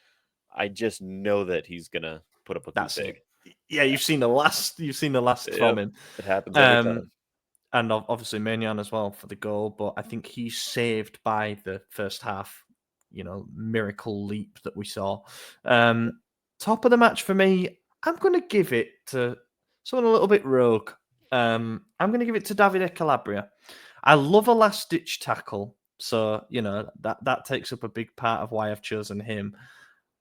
I just know that he's gonna put up a that's big. Yeah, you've seen the last from him. It happens every time. And obviously Maignan as well for the goal, but I think he's saved by the first half, miracle leap that we saw. Top of the match for me, I'm going to give it to someone a little bit rogue. I'm going to give it to Davide Calabria. I love a last-ditch tackle, so, that takes up a big part of why I've chosen him.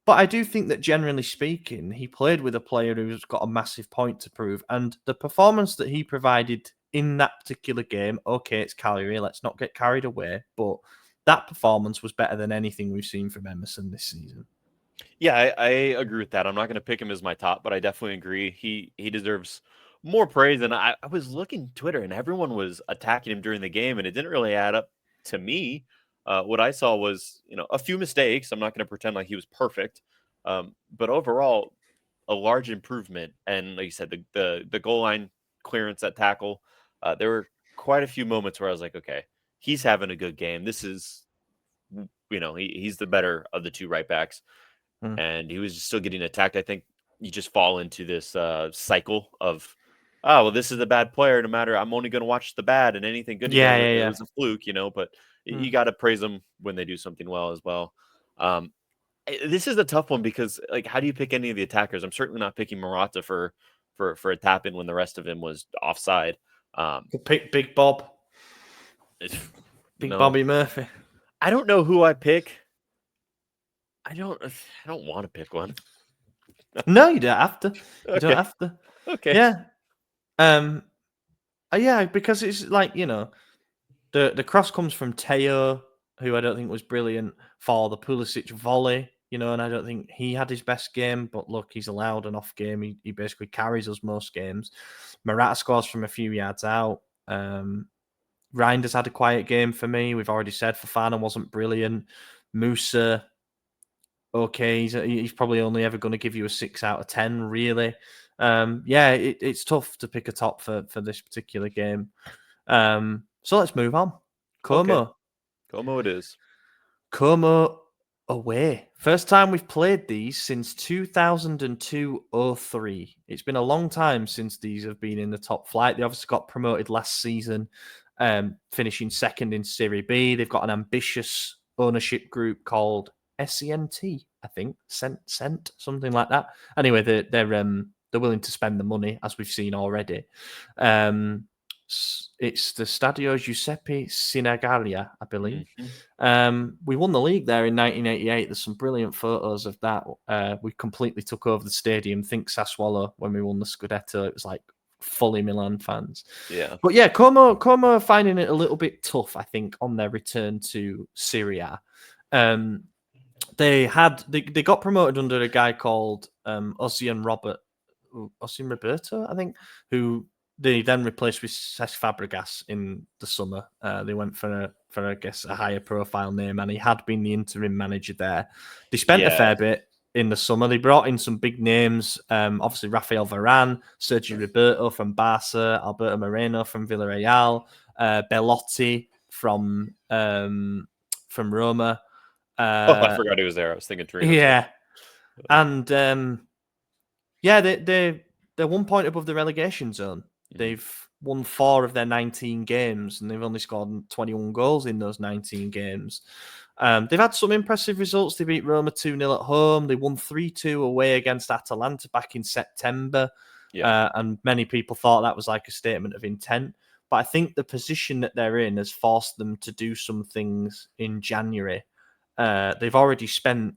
But I do think that generally speaking, he played with a player who's got a massive point to prove, and the performance that he provided in that particular game, okay, it's Cagliari, let's not get carried away, but that performance was better than anything we've seen from Emerson this season. Yeah, I agree with that. I'm not going to pick him as my top, but I definitely agree. He deserves more praise. And I was looking Twitter, and everyone was attacking him during the game, and it didn't really add up to me. What I saw was, a few mistakes. I'm not going to pretend like he was perfect, but overall, a large improvement. And like you said, the goal line clearance, that tackle, there were quite a few moments where I was like, okay, he's having a good game. This is, he's the better of the 2 right backs. And he was still getting attacked. I think you just fall into this cycle of, this is a bad player. No matter, I'm only going to watch the bad, and anything good he does, it was a fluke, But you got to praise them when they do something well as well. This is a tough one because, how do you pick any of the attackers? I'm certainly not picking Morata for a tap in when the rest of him was offside. Pick Big Bob, Bobby Murphy. I don't know who I pick. I don't want to pick one. No, you don't have to. You don't have to. Okay. Yeah. Yeah, because it's like, the cross comes from Teo, who I don't think was brilliant, for the Pulisic volley, and I don't think he had his best game, but look, he's allowed an off game. He basically carries us most games. Morata scores from a few yards out. Reinder's had a quiet game for me. We've already said Fofana wasn't brilliant. Musa, okay, he's probably only ever going to give you a 6 out of 10, really. It's tough to pick a top for this particular game. So let's move on. Como. Okay. Como it is. Como, away. First time we've played these since 2002-03. It's been a long time since these have been in the top flight. They obviously got promoted last season, finishing second in Serie B. They've got an ambitious ownership group called SENT, I think, Cent, something like that. Anyway, they're willing to spend the money, as we've seen already. It's the Stadio Giuseppe Sinagalia, I believe. We won the league there in 1988. There's some brilliant photos of that. We completely took over the stadium. Think Sassuolo when we won the Scudetto. It was like fully Milan fans. Yeah. But yeah, Como are finding it a little bit tough, I think, on their return to Serie A. They got promoted under a guy called Ossian Roberto, I think, who they then replaced with Cesc Fabregas in the summer. They went for I guess a higher profile name, and he had been the interim manager there. They spent a fair bit in the summer. They brought in some big names, obviously Rafael Varane, Sergio Roberto from Barca, Alberto Moreno from Villarreal, Bellotti from Roma. I forgot he was there. I was thinking Torino. Yeah, and they're 1 point above the relegation zone. They've won 4 of their 19 games, and they've only scored 21 goals in those 19 games. They've had some impressive results. They beat Roma 2-0 at home. They won 3-2 away against Atalanta back in September. And many people thought that was like a statement of intent. But I think the position that they're in has forced them to do some things in January. They've already spent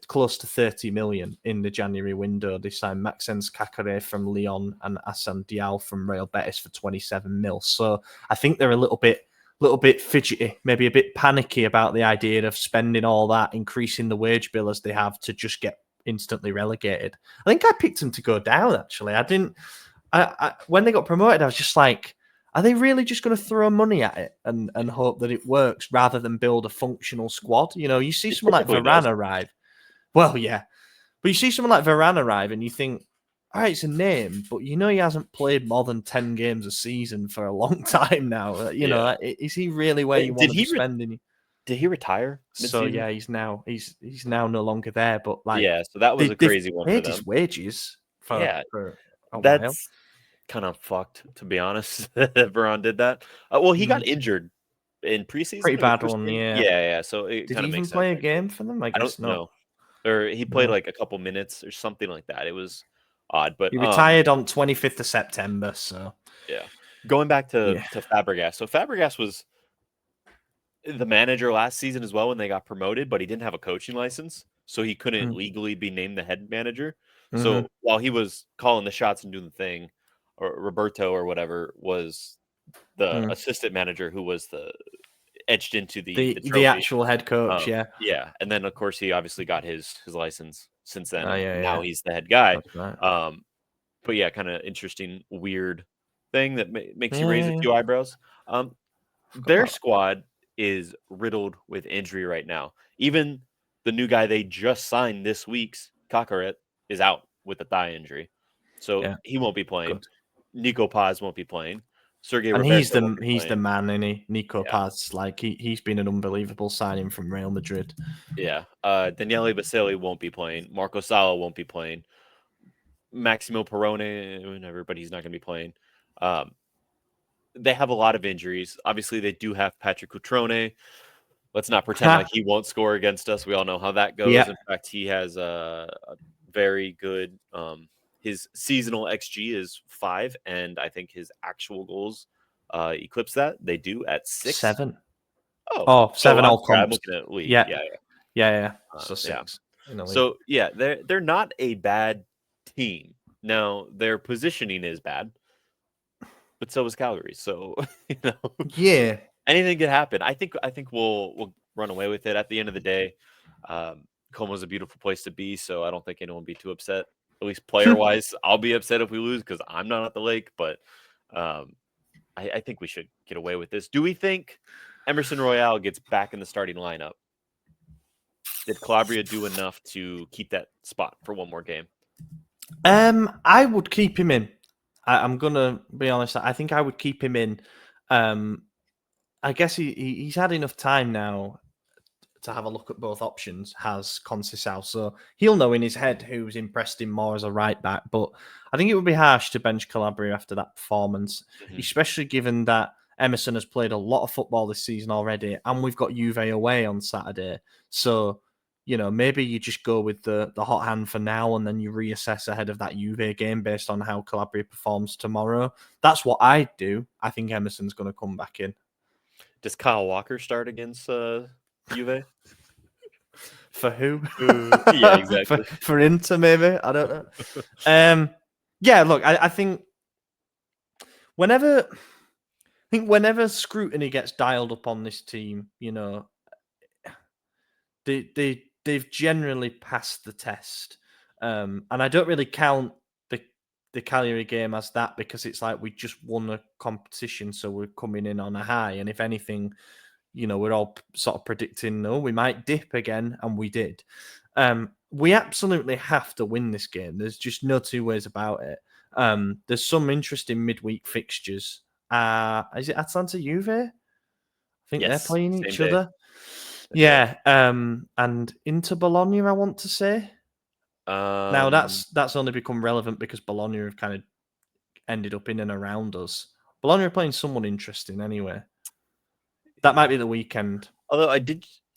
close to 30 million in the January window. They signed Maxence Caqueret from Lyon and Assane Diao from Real Betis for 27 mil. So I think they're a little bit fidgety, maybe a bit panicky about the idea of spending all that, increasing the wage bill as they have to just get instantly relegated. I think I picked them to go down, actually. When they got promoted, I was just like, are they really just going to throw money at it and hope that it works rather than build a functional squad? You know, you see someone like Varane arrive. Well, yeah. But you see someone like Varane arrive and you think, all right, it's a name, but you know he hasn't played more than 10 games a season for a long time now. You know, is he really where you want to be spending? Did he retire? So yeah, he's now no longer there. But like, so that was a crazy one for them. His wages for a that's while. Kind of fucked, to be honest. That Varane did that. Well, he got injured in preseason. Pretty bad one, yeah. Yeah. So it did kind he of even makes play sense, a game for them? I guess don't not. know. Or he played like a couple minutes or something like that. It was odd, but he retired on 25th of September. So yeah, going back to Fabregas. So Fabregas was the manager last season as well when they got promoted, but he didn't have a coaching license, so he couldn't legally be named the head manager. So while he was calling the shots and doing the thing, or Roberto or whatever was the assistant manager who was etched into the actual head coach. Yeah. And then of course he obviously got his license since then. Now he's the head guy. Right. But yeah, kind of interesting, weird thing that makes you raise a few eyebrows. Their squad is riddled with injury right now. Even the new guy they just signed this week's Caqueret is out with a thigh injury, so he won't be playing. Good. Nico Paz won't be playing. Sergei and Roberto he's the man, isn't he? Nico Paz, like he's been an unbelievable signing from Real Madrid. Yeah, Daniele Baselli won't be playing. Marco Sala won't be playing. Maximo Perrone, but he's not going to be playing. They have a lot of injuries. Obviously, they do have Patrick Cutrone. Let's not pretend like he won't score against us. We all know how that goes. Yeah. In fact, he has a very good. His seasonal XG is 5, and I think his actual goals eclipse that. They do at 6. 7. Oh, 7 all comps. I'm looking at league. Yeah. So 6. So yeah, they're not a bad team. Now their positioning is bad, but so is Cagliari. So anything could happen. I think we'll run away with it. At the end of the day, Como's a beautiful place to be, so I don't think anyone will be too upset. At least player wise, I'll be upset if we lose because I'm not at the lake. But I think we should get away with this. Do we think Emerson Royale gets back in the starting lineup? Did Calabria do enough to keep that spot for one more game? I would keep him in. I'm gonna be honest. I think I would keep him in. I guess he's had enough time now to have a look at both options has Conceicao, so he'll know in his head who's impressed him more as a right back. But I think it would be harsh to bench Calabria after that performance, especially given that Emerson has played a lot of football this season already, and we've got Juve away on Saturday. So, maybe you just go with the hot hand for now, and then you reassess ahead of that Juve game based on how Calabria performs tomorrow. That's what I'd do. I think Emerson's going to come back in. Does Kyle Walker start against Juve? For who? Yeah, exactly. for Inter, maybe. I don't know. Yeah, look, I think whenever scrutiny gets dialed up on this team, they've generally passed the test. And I don't really count the Cagliari game as that, because it's like we just won a competition, so we're coming in on a high. And if anything, we're all sort of predicting, we might dip again, and we did. We absolutely have to win this game. There's just no two ways about it. There's some interesting midweek fixtures. Is it Atalanta Juve? I think they're playing each other. Yeah, and Inter Bologna, I want to say. Now that's only become relevant because Bologna have kind of ended up in and around us. Bologna are playing someone interesting anyway. That might be the weekend. Although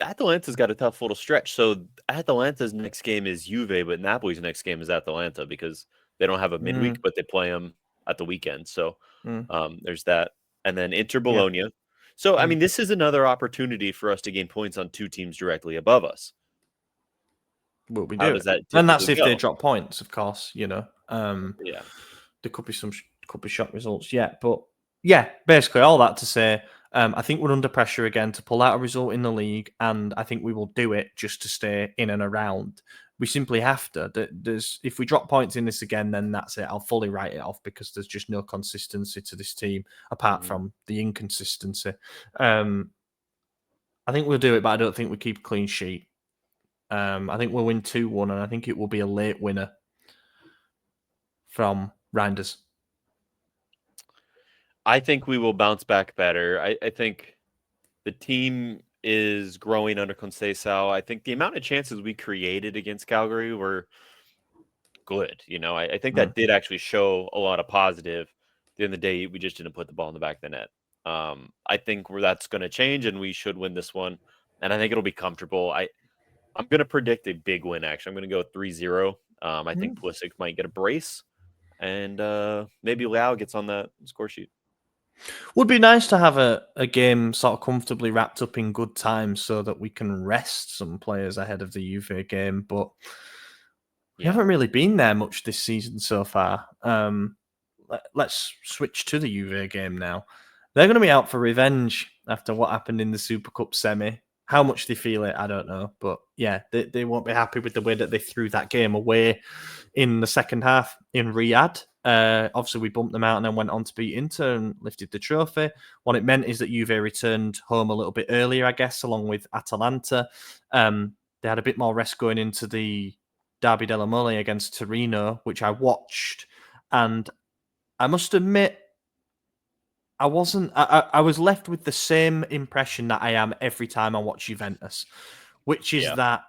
Atalanta's got a tough little stretch. So Atalanta's next game is Juve, but Napoli's next game is Atalanta, because they don't have a midweek, but they play them at the weekend. So there's that. And then Inter Bologna. Yeah. So, I mean, this is another opportunity for us to gain points on two teams directly above us. Well, we do. How does that and that's if go? they drop points, of course, Yeah. There could be shock results yet. But yeah, basically all that to say, I think we're under pressure again to pull out a result in the league, and I think we will do it just to stay in and around. We simply have to. If we drop points in this again, then that's it. I'll fully write it off, because there's just no consistency to this team apart from the inconsistency. I think we'll do it, but I don't think we keep a clean sheet. I think we'll win 2-1, and I think it will be a late winner from Reinders. I think we will bounce back better. I think the team is growing under Conceicao. I think the amount of chances we created against Calgary were good. I think that did actually show a lot of positive. At the end of the day, we just didn't put the ball in the back of the net. I think that's going to change, and we should win this one. And I think it'll be comfortable. I'm going to predict a big win, actually. I'm going to go 3-0. I think Pulisic might get a brace, and maybe Leao gets on that score sheet. Would be nice to have a game sort of comfortably wrapped up in good time, so that we can rest some players ahead of the Juve game. But we haven't really been there much this season so far. Let's switch to the Juve game now. They're going to be out for revenge after what happened in the Super Cup semi. How much they feel it, I don't know. But yeah, they won't be happy with the way that they threw that game away in the second half in Riyadh. Obviously, we bumped them out and then went on to beat Inter and lifted the trophy. What it meant is that Juve returned home a little bit earlier, I guess, along with Atalanta. They had a bit more rest going into the Derby della Mole against Torino, which I watched. And I must admit, I was left with the same impression that I am every time I watch Juventus, which is that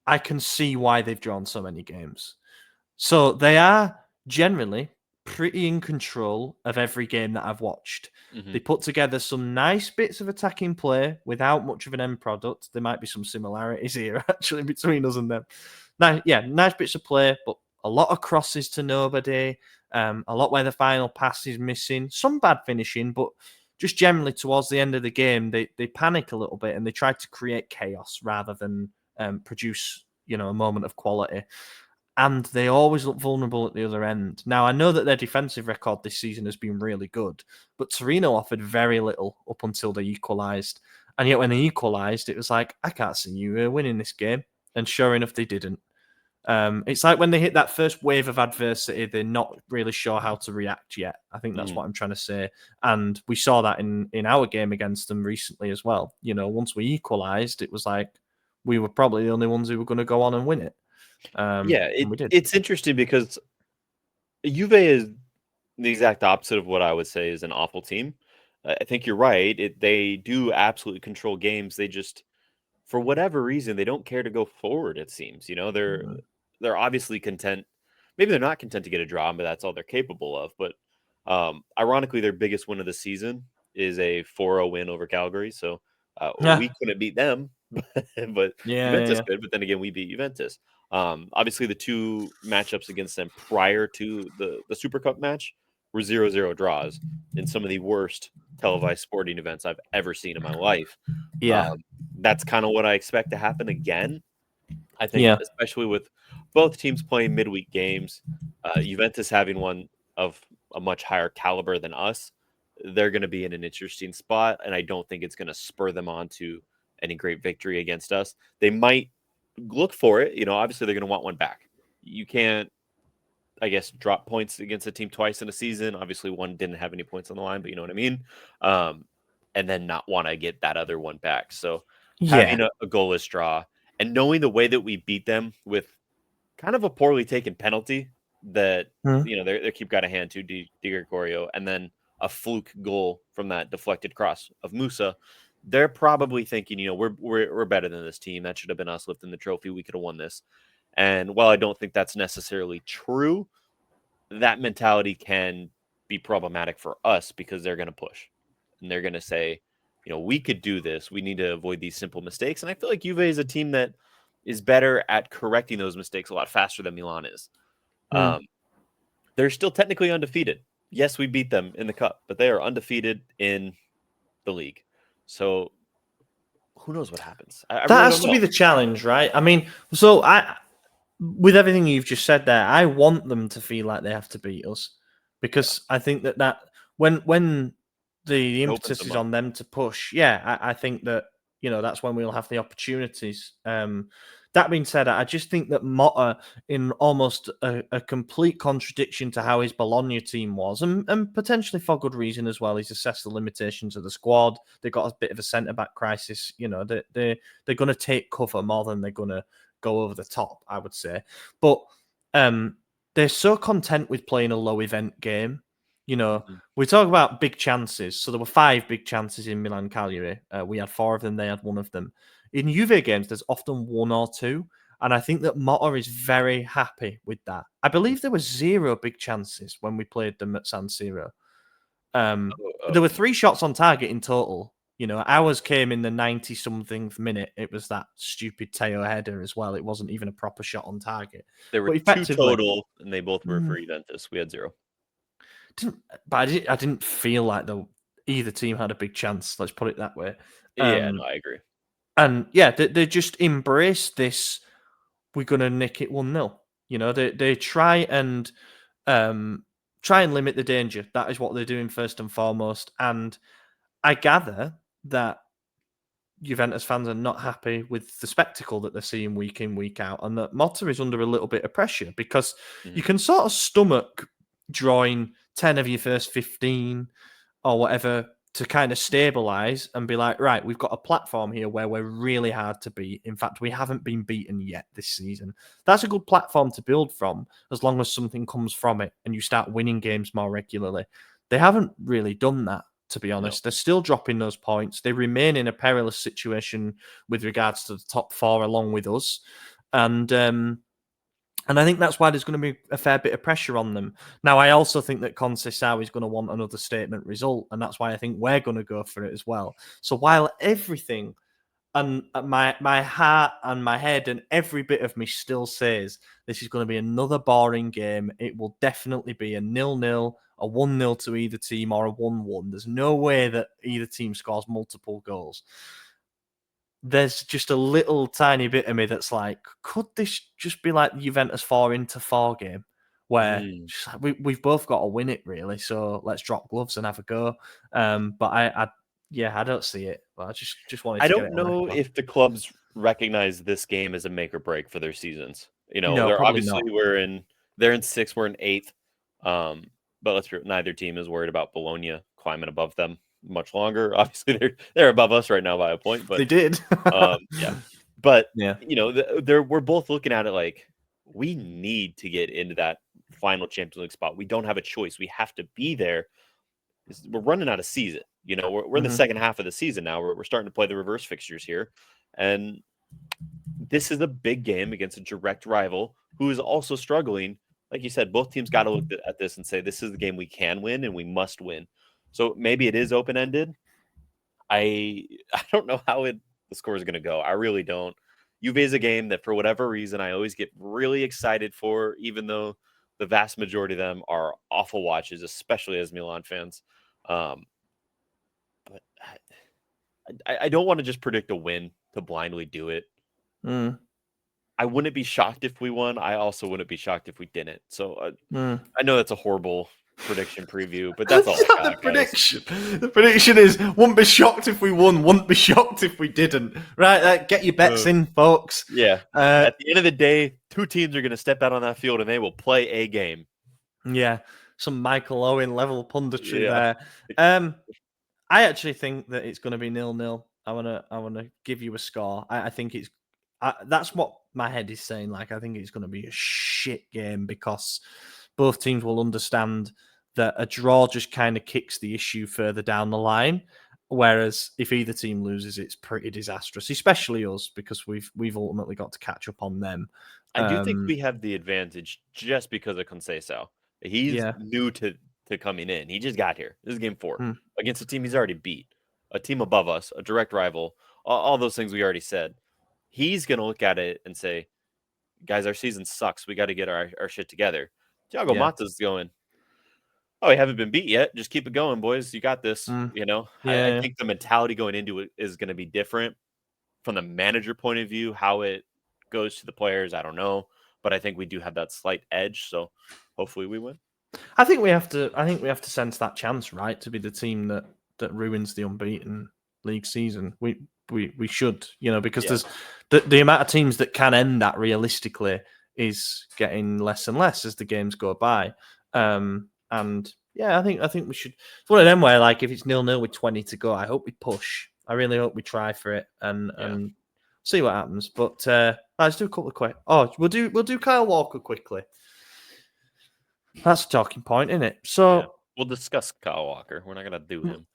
I can see why they've drawn so many games. So they are generally pretty in control of every game that I've watched. They put together some nice bits of attacking play without much of an end product. There might be some similarities here, actually, between us and them. Nice bits of play, but a lot of crosses to nobody. A lot where the final pass is missing. Some bad finishing, but just generally towards the end of the game, they panic a little bit and they try to create chaos rather than produce, a moment of quality. And they always look vulnerable at the other end. Now, I know that their defensive record this season has been really good, but Torino offered very little up until they equalised. And yet when they equalised, it was like, I can't see you winning this game. And sure enough, they didn't. It's like when they hit that first wave of adversity, they're not really sure how to react yet. I think that's what I'm trying to say. And we saw that in our game against them recently as well. Once we equalised, it was like we were probably the only ones who were going to go on and win it. It's interesting because Juve is the exact opposite of what I would say is an awful team. I think you're right. They do absolutely control games. They just for whatever reason, they don't care to go forward. It seems, they're obviously content. Maybe they're not content to get a draw, but that's all they're capable of. But ironically, their biggest win of the season is a 4-0 win over Calgary. So we couldn't beat them, but Juventus could. But then again, we beat Juventus. Obviously, the two matchups against them prior to the Super Cup match were 0-0 draws in some of the worst televised sporting events I've ever seen in my life. That's kind of what I expect to happen again. I think, especially with both teams playing midweek games, Juventus having one of a much higher caliber than us, they're going to be in an interesting spot, and I don't think it's going to spur them on to any great victory against us. They might look for it. Obviously they're going to want one back. You can't, I guess, drop points against a team twice in a season. Obviously, one didn't have any points on the line, but you know what I mean? And then not want to get that other one back. So having a goalless draw and knowing the way that we beat them with kind of a poorly taken penalty that, they keep got a hand to Di Gregorio, and then a fluke goal from that deflected cross of Musa, they're probably thinking, we're better than this team. That should have been us lifting the trophy. We could have won this. And while I don't think that's necessarily true, that mentality can be problematic for us because they're going to push and they're going to say, we could do this. We need to avoid these simple mistakes. And I feel like Juve is a team that is better at correcting those mistakes a lot faster than Milan is. They're still technically undefeated. Yes, we beat them in the cup, but they are undefeated in the league. So who knows what happens? That has to be the challenge, right? I mean, with everything you've just said there, I want them to feel like they have to beat us because I think that when the impetus is on them to push, I think that that's when we'll have the opportunities. That being said, I just think that Motta, in almost a complete contradiction to how his Bologna team was, and potentially for good reason as well, he's assessed the limitations of the squad. They've got a bit of a centre-back crisis. They're going to take cover more than they're going to go over the top, I would say. But they're so content with playing a low-event game. We talk about big chances. So there were 5 big chances in Milan Cagliari. We had 4 of them. They had 1 of them. In Juve games, there's often 1 or 2. And I think that Motta is very happy with that. I believe there were 0 big chances when we played them at San Siro. There were 3 shots on target in total. Ours came in the 90-something minute. It was that stupid Teo header as well. It wasn't even a proper shot on target. There were 2 total, and they both were for Juventus. We had 0. But I didn't feel like either team had a big chance. Let's put it that way. I agree. And they just embrace this. We're gonna nick it 1-0. They try and limit the danger. That is what they're doing first and foremost. And I gather that Juventus fans are not happy with the spectacle that they're seeing week in, week out, and that Motta is under a little bit of pressure because you can sort of stomach drawing 10 of your first 15 or whatever to kind of stabilize and be like, right, we've got a platform here where we're really hard to beat. In fact, we haven't been beaten yet this season. That's a good platform to build from as long as something comes from it and you start winning games more regularly. They haven't really done that, to be honest. No. They're still dropping those points. They remain in a perilous situation with regards to the top 4 along with us. And I think that's why there's going to be a fair bit of pressure on them. Now, I also think that Conceicao is going to want another statement result, and that's why I think we're going to go for it as well. So while everything and my heart and my head and every bit of me still says this is going to be another boring game, it will definitely be a 0-0, a 1-0 to either team, or a 1-1. There's no way that either team scores multiple goals. There's just a little tiny bit of me that's like, could this just be like the Juventus 4-4 game where we've both got to win it, really? So let's drop gloves and have a go. But I don't see it. But I just wanted to get it. I don't know if the clubs recognize this game as a make or break for their seasons. No, they're obviously not. They're in 6th, we're in 8th. But neither team is worried about Bologna climbing above them much longer. Obviously, they're above us right now by a point, but they did. But we're both looking at it like we need to get into that final Champions League spot. We don't have a choice. We have to be there. We're running out of season. We're in the second half of the season now. We're starting to play the reverse fixtures here. And this is a big game against a direct rival who is also struggling. Like you said, both teams got to look at this and say, this is the game we can win and we must win. So maybe it is open-ended. I don't know how the score is going to go. I really don't. Juve is a game that, for whatever reason, I always get really excited for, even though the vast majority of them are awful watches, especially as Milan fans. But I don't want to just predict a win to blindly do it. I wouldn't be shocked if we won. I also wouldn't be shocked if we didn't. So I know that's a horrible prediction preview, but that's all I got, the prediction. Guys. The prediction is, wouldn't be shocked if we won, wouldn't be shocked if we didn't. Right, get your bets in, folks. Yeah. At the end of the day, two teams are going to step out on that field and they will play a game. Yeah, some Michael Owen level punditry there. I actually think that it's going to be 0-0. I wanna give you a score. I think it's that's what my head is saying. Like, I think it's going to be a shit game because both teams will understand that a draw just kind of kicks the issue further down the line. Whereas if either team loses, it's pretty disastrous, especially us, because we've ultimately got to catch up on them. I do think we have the advantage just because of Conceicao. He's new to coming in. He just got here. This is game 4 against a team he's already beat, a team above us, a direct rival, all those things we already said. He's going to look at it and say, guys, our season sucks. We got to get our shit together. Thiago Motta's going, we haven't been beat yet. Just keep it going, boys. You got this. I think the mentality going into it is going to be different from the manager point of view. How it goes to the players, I don't know. But I think we do have that slight edge. So hopefully we win. I think we have to sense that chance, right, to be the team that ruins the unbeaten league season. We should, because there's the amount of teams that can end that realistically is getting less and less as the games go by. And I think we should. It's one of them where, like, if it's 0-0 with 20 to go, I hope we push. I really hope we try for it and see what happens. But let's do a couple of quick. Oh, we'll do Kyle Walker quickly. That's a talking point, isn't it? So we'll discuss Kyle Walker. We're not gonna do him.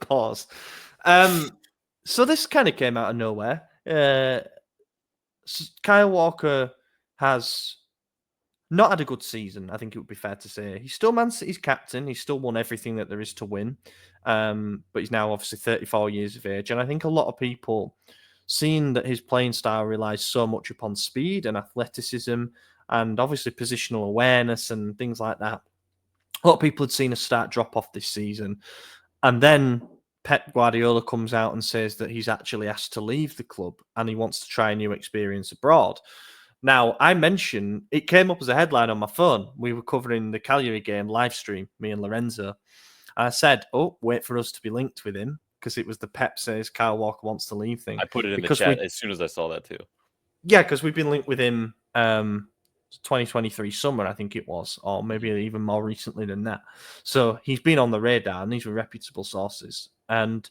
Pause. So this kind of came out of nowhere. Kyle Walker has not had a good season. I think it would be fair to say he's still Man City's captain. He's still won everything that there is to win. But he's now obviously 34 years of age, and I think a lot of people, seeing that his playing style relies so much upon speed and athleticism, and obviously positional awareness and things like that, a lot of people had seen a start drop off this season. And then Pep Guardiola comes out and says that he's actually asked to leave the club and he wants to try a new experience abroad. Now, I mentioned, it came up as a headline on my phone. We were covering the Cagliari game live stream, me and Lorenzo. And I said, wait for us to be linked with him, because it was the Pep says Kyle Walker wants to leave thing. I put it in the chat as soon as I saw that too. Yeah, because we've been linked with him 2023 summer, I think it was, or maybe even more recently than that. So he's been on the radar, and these were reputable sources. And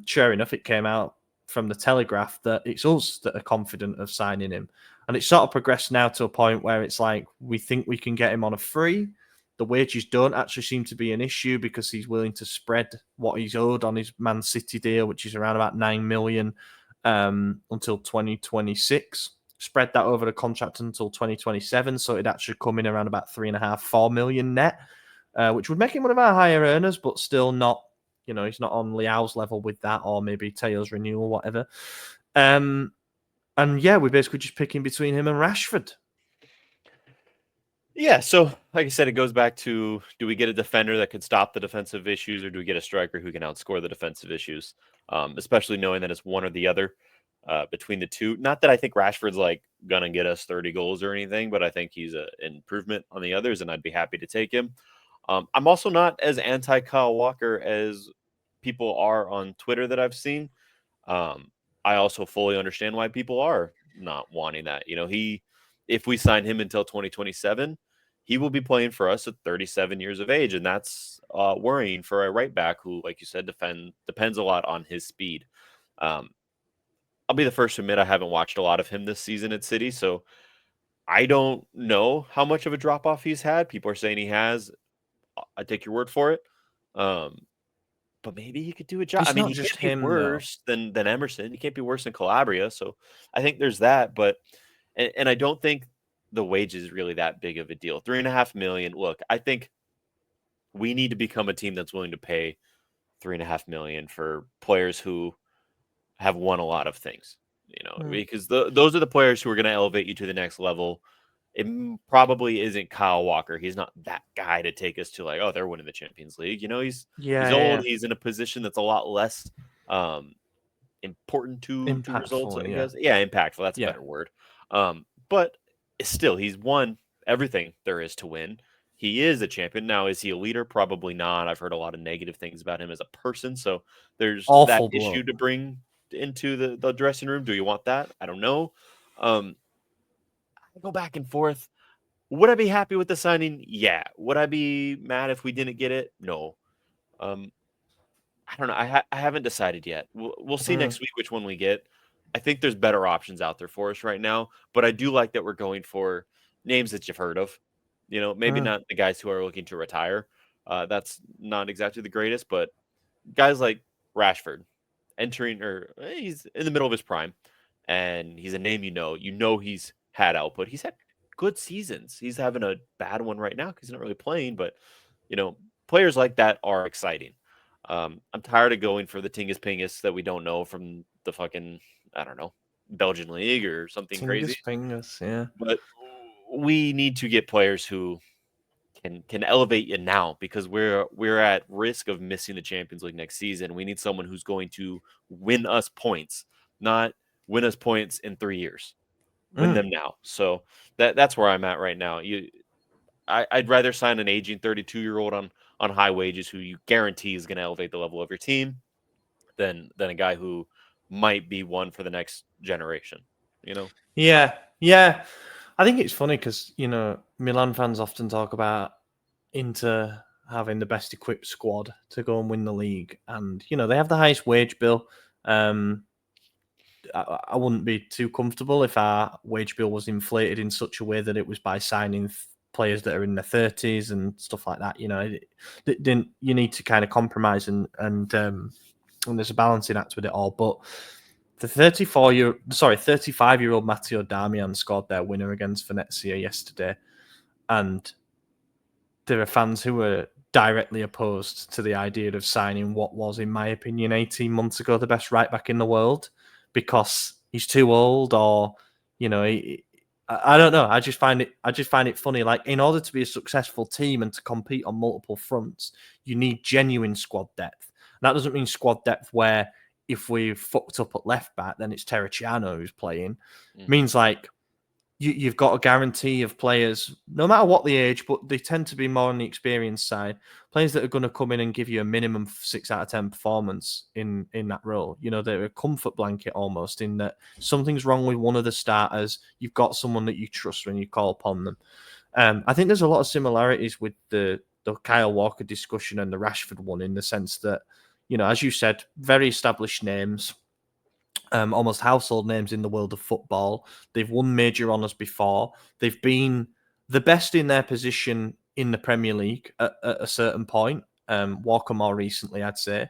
sure enough, it came out from the Telegraph that it's us that are confident of signing him. And it's sort of progressed now to a point where it's like, we think we can get him on a free. The wages don't actually seem to be an issue because he's willing to spread what he's owed on his Man City deal, which is around about 9 million until 2026. Spread that over the contract until 2027, so it'd actually come in around about 3.5-4 million net, which would make him one of our higher earners, but still not, he's not on Leao's level with that, or maybe Teo's renewal, whatever. And we're basically just picking between him and Rashford. Yeah, so like I said, it goes back to, do we get a defender that could stop the defensive issues, or do we get a striker who can outscore the defensive issues? Especially knowing that it's one or the other. Between the two, not that I think Rashford's like gonna get us 30 goals or anything, but I think he's an improvement on the others, and I'd be happy to take him. I'm also not as anti Kyle Walker as people are on Twitter that I've seen. I also fully understand why people are not wanting that. If we sign him until 2027, he will be playing for us at 37 years of age, and that's worrying for a right back who, like you said, depends a lot on his speed. I'll be the first to admit I haven't watched a lot of him this season at City, so I don't know how much of a drop-off he's had. People are saying he has. I take your word for it. but maybe he could do a job. It's I mean, not he just can't be him, though. worse than Emerson. He can't be worse than Calabria. So I think there's that. But and I don't think the wage is really that big of a deal. $3.5 million. Look, I think we need to become a team that's willing to pay $3.5 million for players who have won a lot of things. Because those are the players who are going to elevate you to the next level. It probably isn't Kyle Walker. He's not that guy to take us to like, oh, they're winning the Champions League. He's old. He's in a position that's a lot less important to results, Impactful, I yeah. guess. Yeah, impactful. That's a Yeah. better word. But still, he's won everything there is to win. He is a champion. Now, is he a leader? Probably not. I've heard a lot of negative things about him as a person. So there's that Awful issue bloke. to bring into the dressing room. Do you want that? I don't know. I go back and forth. Would I be happy with the signing? Yeah. Would I be mad if we didn't get it? No. I don't know. I haven't decided yet. We'll see next week which one we get. I think there's better options out there for us right now, but I do like that we're going for names that you've heard of. Maybe not the guys who are looking to retire. That's not exactly the greatest, but guys like Rashford he's in the middle of his prime, and he's a name he's had output. He's had good seasons. He's having a bad one right now because he's not really playing, but players like that are exciting. I'm tired of going for the Tingus Pingus that we don't know from the fucking, I don't know, Belgian league or something crazy. Fingers, yeah. But we need to get players who can elevate you now because we're at risk of missing the Champions League next season. We need someone who's going to win us points, not win us points in 3 years. Win them now. So that's where I'm at right now. I'd rather sign an aging 32-year-old on high wages who you guarantee is going to elevate the level of your team than a guy who might be one for the next generation. Yeah. I think it's funny because Milan fans often talk about Inter having the best equipped squad to go and win the league, and they have the highest wage bill. I wouldn't be too comfortable if our wage bill was inflated in such a way that it was by signing players that are in their 30s and stuff like that. You need to kind of compromise and there's a balancing act with it all. But the 35-year-old Matteo Darmian scored their winner against Venezia yesterday, and there are fans who are directly opposed to the idea of signing what was, in my opinion, 18 months ago, the best right back in the world because he's too old or, I don't know. I just find it funny. Like, in order to be a successful team and to compete on multiple fronts, you need genuine squad depth. And that doesn't mean squad depth where if we fucked up at left back, then it's Terracciano who's playing. It means like, you've got a guarantee of players, no matter what the age, but they tend to be more on the experienced side. Players that are going to come in and give you a minimum 6 out of 10 performance in that role. They're a comfort blanket almost in that something's wrong with one of the starters. You've got someone that you trust when you call upon them. I think there's a lot of similarities with the Kyle Walker discussion and the Rashford one in the sense that, as you said, very established names. Almost household names in the world of football. They've won major honours before. They've been the best in their position in the Premier League at a certain point. Walker more recently, I'd say.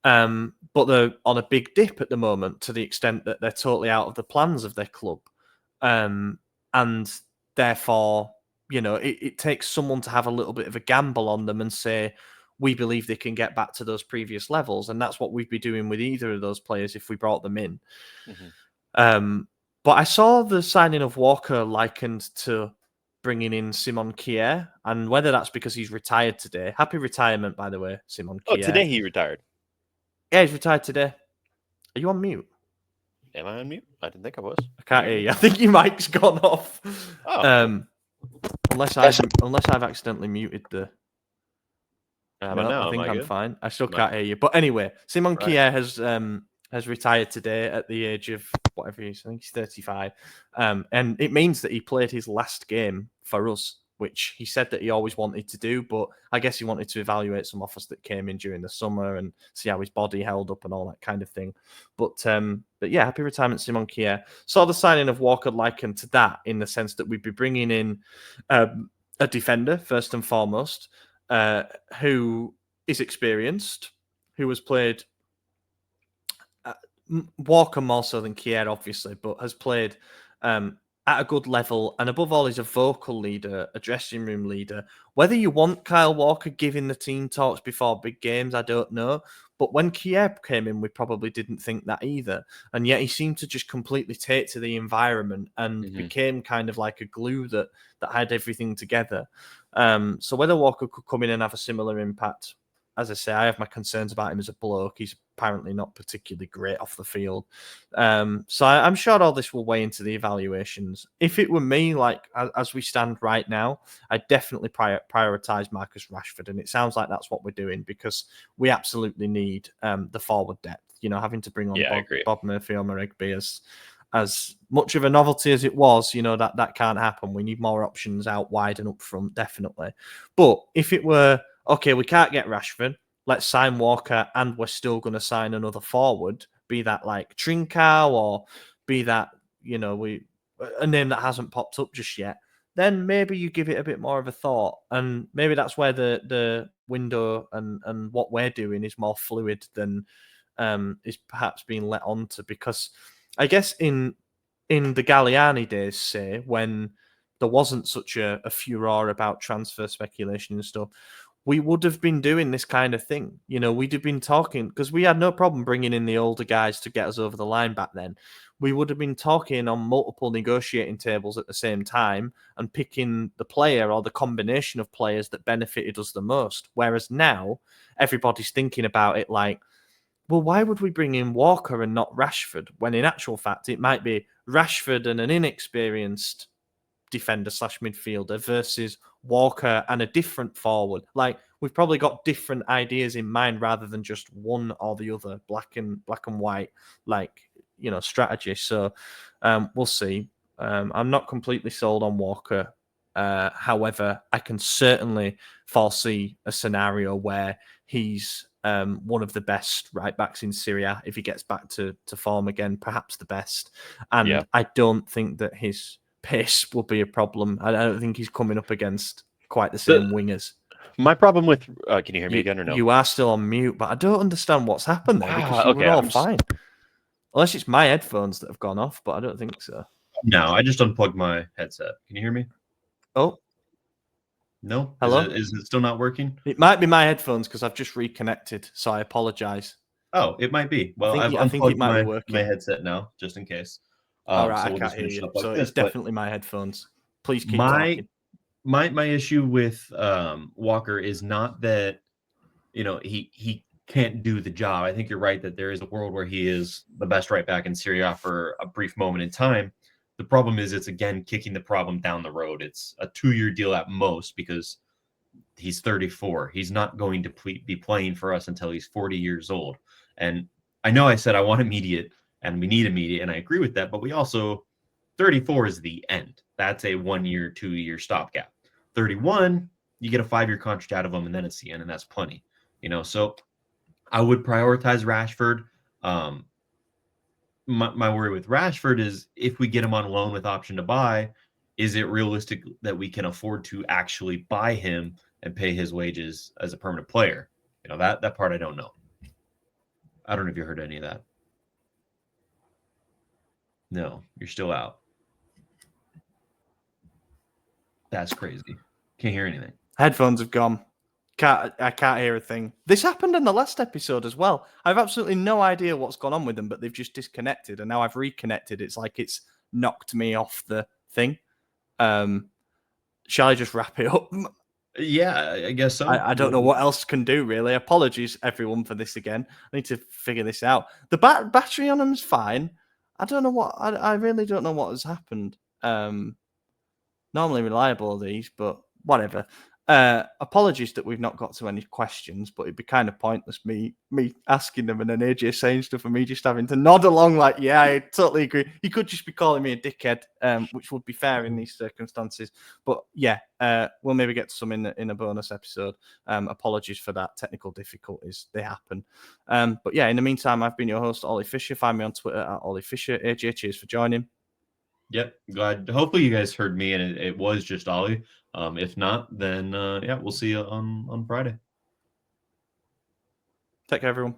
But they're on a big dip at the moment to the extent that they're totally out of the plans of their club. And therefore, it takes someone to have a little bit of a gamble on them and say, we believe they can get back to those previous levels. And that's what we'd be doing with either of those players if we brought them in. But I saw the signing of Walker likened to bringing in Simon Kjær, and whether that's because he's retired today. Happy retirement, by the way, Simon Kjær. Oh, today he retired. Yeah, he's retired today. Are you on mute? Am I on mute? I didn't think I was. I can't hear you. I think your mic's gone off. Oh. Unless I've accidentally muted the... How No, about now? I think Am I I'm good? fine. I still can't hear you. But anyway, Simon Right. Kjær has retired today at the age of whatever he is. I think he's 35. And it means that he played his last game for us, which he said that he always wanted to do. But I guess he wanted to evaluate some offers that came in during the summer and see how his body held up and all that kind of thing. But yeah, happy retirement, Simon Kjær. Saw the signing of Walker likened to that in the sense that we'd be bringing in a defender, first and foremost, who is experienced, who has played Walker more so than Kier, obviously, but has played at a good level, and above all, is a vocal leader, a dressing room leader. Whether you want Kyle Walker giving the team talks before big games, I don't know. But when Kier came in, we probably didn't think that either. And yet he seemed to just completely take to the environment and became kind of like a glue that had everything together. So whether Walker could come in and have a similar impact, as I say, I have my concerns about him as a bloke. He's apparently not particularly great off the field. So I'm sure all this will weigh into the evaluations. If it were me, like as we stand right now, I'd definitely prioritise Marcus Rashford. And it sounds like that's what we're doing because we absolutely need the forward depth. You know, having to bring on Bob Murphy or Maregbe as much of a novelty as it was, you know, that can't happen. We need more options out wide and up front, definitely. But if it were, okay, we can't get Rashford, let's sign Walker and we're still going to sign another forward, be that like Trincao or be that, you know, a name that hasn't popped up just yet, then maybe you give it a bit more of a thought. And maybe that's where the window and what we're doing is more fluid than is perhaps being let on to. Because I guess in the Galliani days, say, when there wasn't such a furore about transfer speculation and stuff, we would have been doing this kind of thing. You know, we'd have been talking because we had no problem bringing in the older guys to get us over the line back then. We would have been talking on multiple negotiating tables at the same time and picking the player or the combination of players that benefited us the most. Whereas now, everybody's thinking about it like, well, why would we bring in Walker and not Rashford? When in actual fact, it might be Rashford and an inexperienced defender / midfielder versus Walker and a different forward. Like, we've probably got different ideas in mind rather than just one or the other, black and white, like, you know, strategy. So we'll see. I'm not completely sold on Walker. However, I can certainly foresee a scenario where he's one of the best right backs in Serie A if he gets back to form again, perhaps the best. And I don't think that his pace will be a problem. I don't think he's coming up against quite the same wingers. My problem with can you hear me again or no? You are still on mute, but I don't understand what's happened there because you were all fine. Unless it's my headphones that have gone off, but I don't think so. No, I just unplugged my headset. Can you hear me? Oh. No? Hello? Is it still not working? It might be my headphones because I've just reconnected, so I apologize. Oh, it might be. Well, I've unplugged my headset now, just in case. All right, I can't hear you. So it's definitely my headphones. Please keep talking. My issue with Walker is not that, you know, he can't do the job. I think you're right that there is a world where he is the best right back in Serie A for a brief moment in time. The problem is it's, again, kicking the problem down the road. It's a 2-year deal at most because he's 34. He's not going to be playing for us until he's 40 years old. And I know I said I want immediate and we need immediate, and I agree with that, but we also, 34 is the end. That's a 1-year, 2-year stopgap. 31, you get a 5-year contract out of him, and then it's the end, and that's plenty. You know, so I would prioritize Rashford. My worry with Rashford is if we get him on loan with option to buy, is it realistic that we can afford to actually buy him and pay his wages as a permanent player? You know, that part I don't know. I don't know if you heard any of that. No, you're still out. That's crazy. Can't hear anything. Headphones have gone. I can't hear a thing. This happened in the last episode as well. I have absolutely no idea what's gone on with them, but they've just disconnected, and now I've reconnected. It's like it's knocked me off the thing. Shall I just wrap it up? Yeah, I guess so. I don't know what else can do, really. Apologies, everyone, for this again. I need to figure this out. The battery on them is fine. I don't know what... I really don't know what has happened. Normally reliable, these, but whatever. Apologies that we've not got to any questions, but it'd be kind of pointless me asking them and then AJ saying stuff and me just having to nod along like, yeah, I totally agree. He could just be calling me a dickhead, which would be fair in these circumstances. But yeah, we'll maybe get to some in a bonus episode. Apologies for that. Technical difficulties, they happen. But yeah, in the meantime, I've been your host, Ollie Fisher. Find me on Twitter at Ollie Fisher. AJ, cheers for joining. Yep, glad. Hopefully you guys heard me and it was just Ollie. If not, then yeah, we'll see you on Friday. Take care, everyone.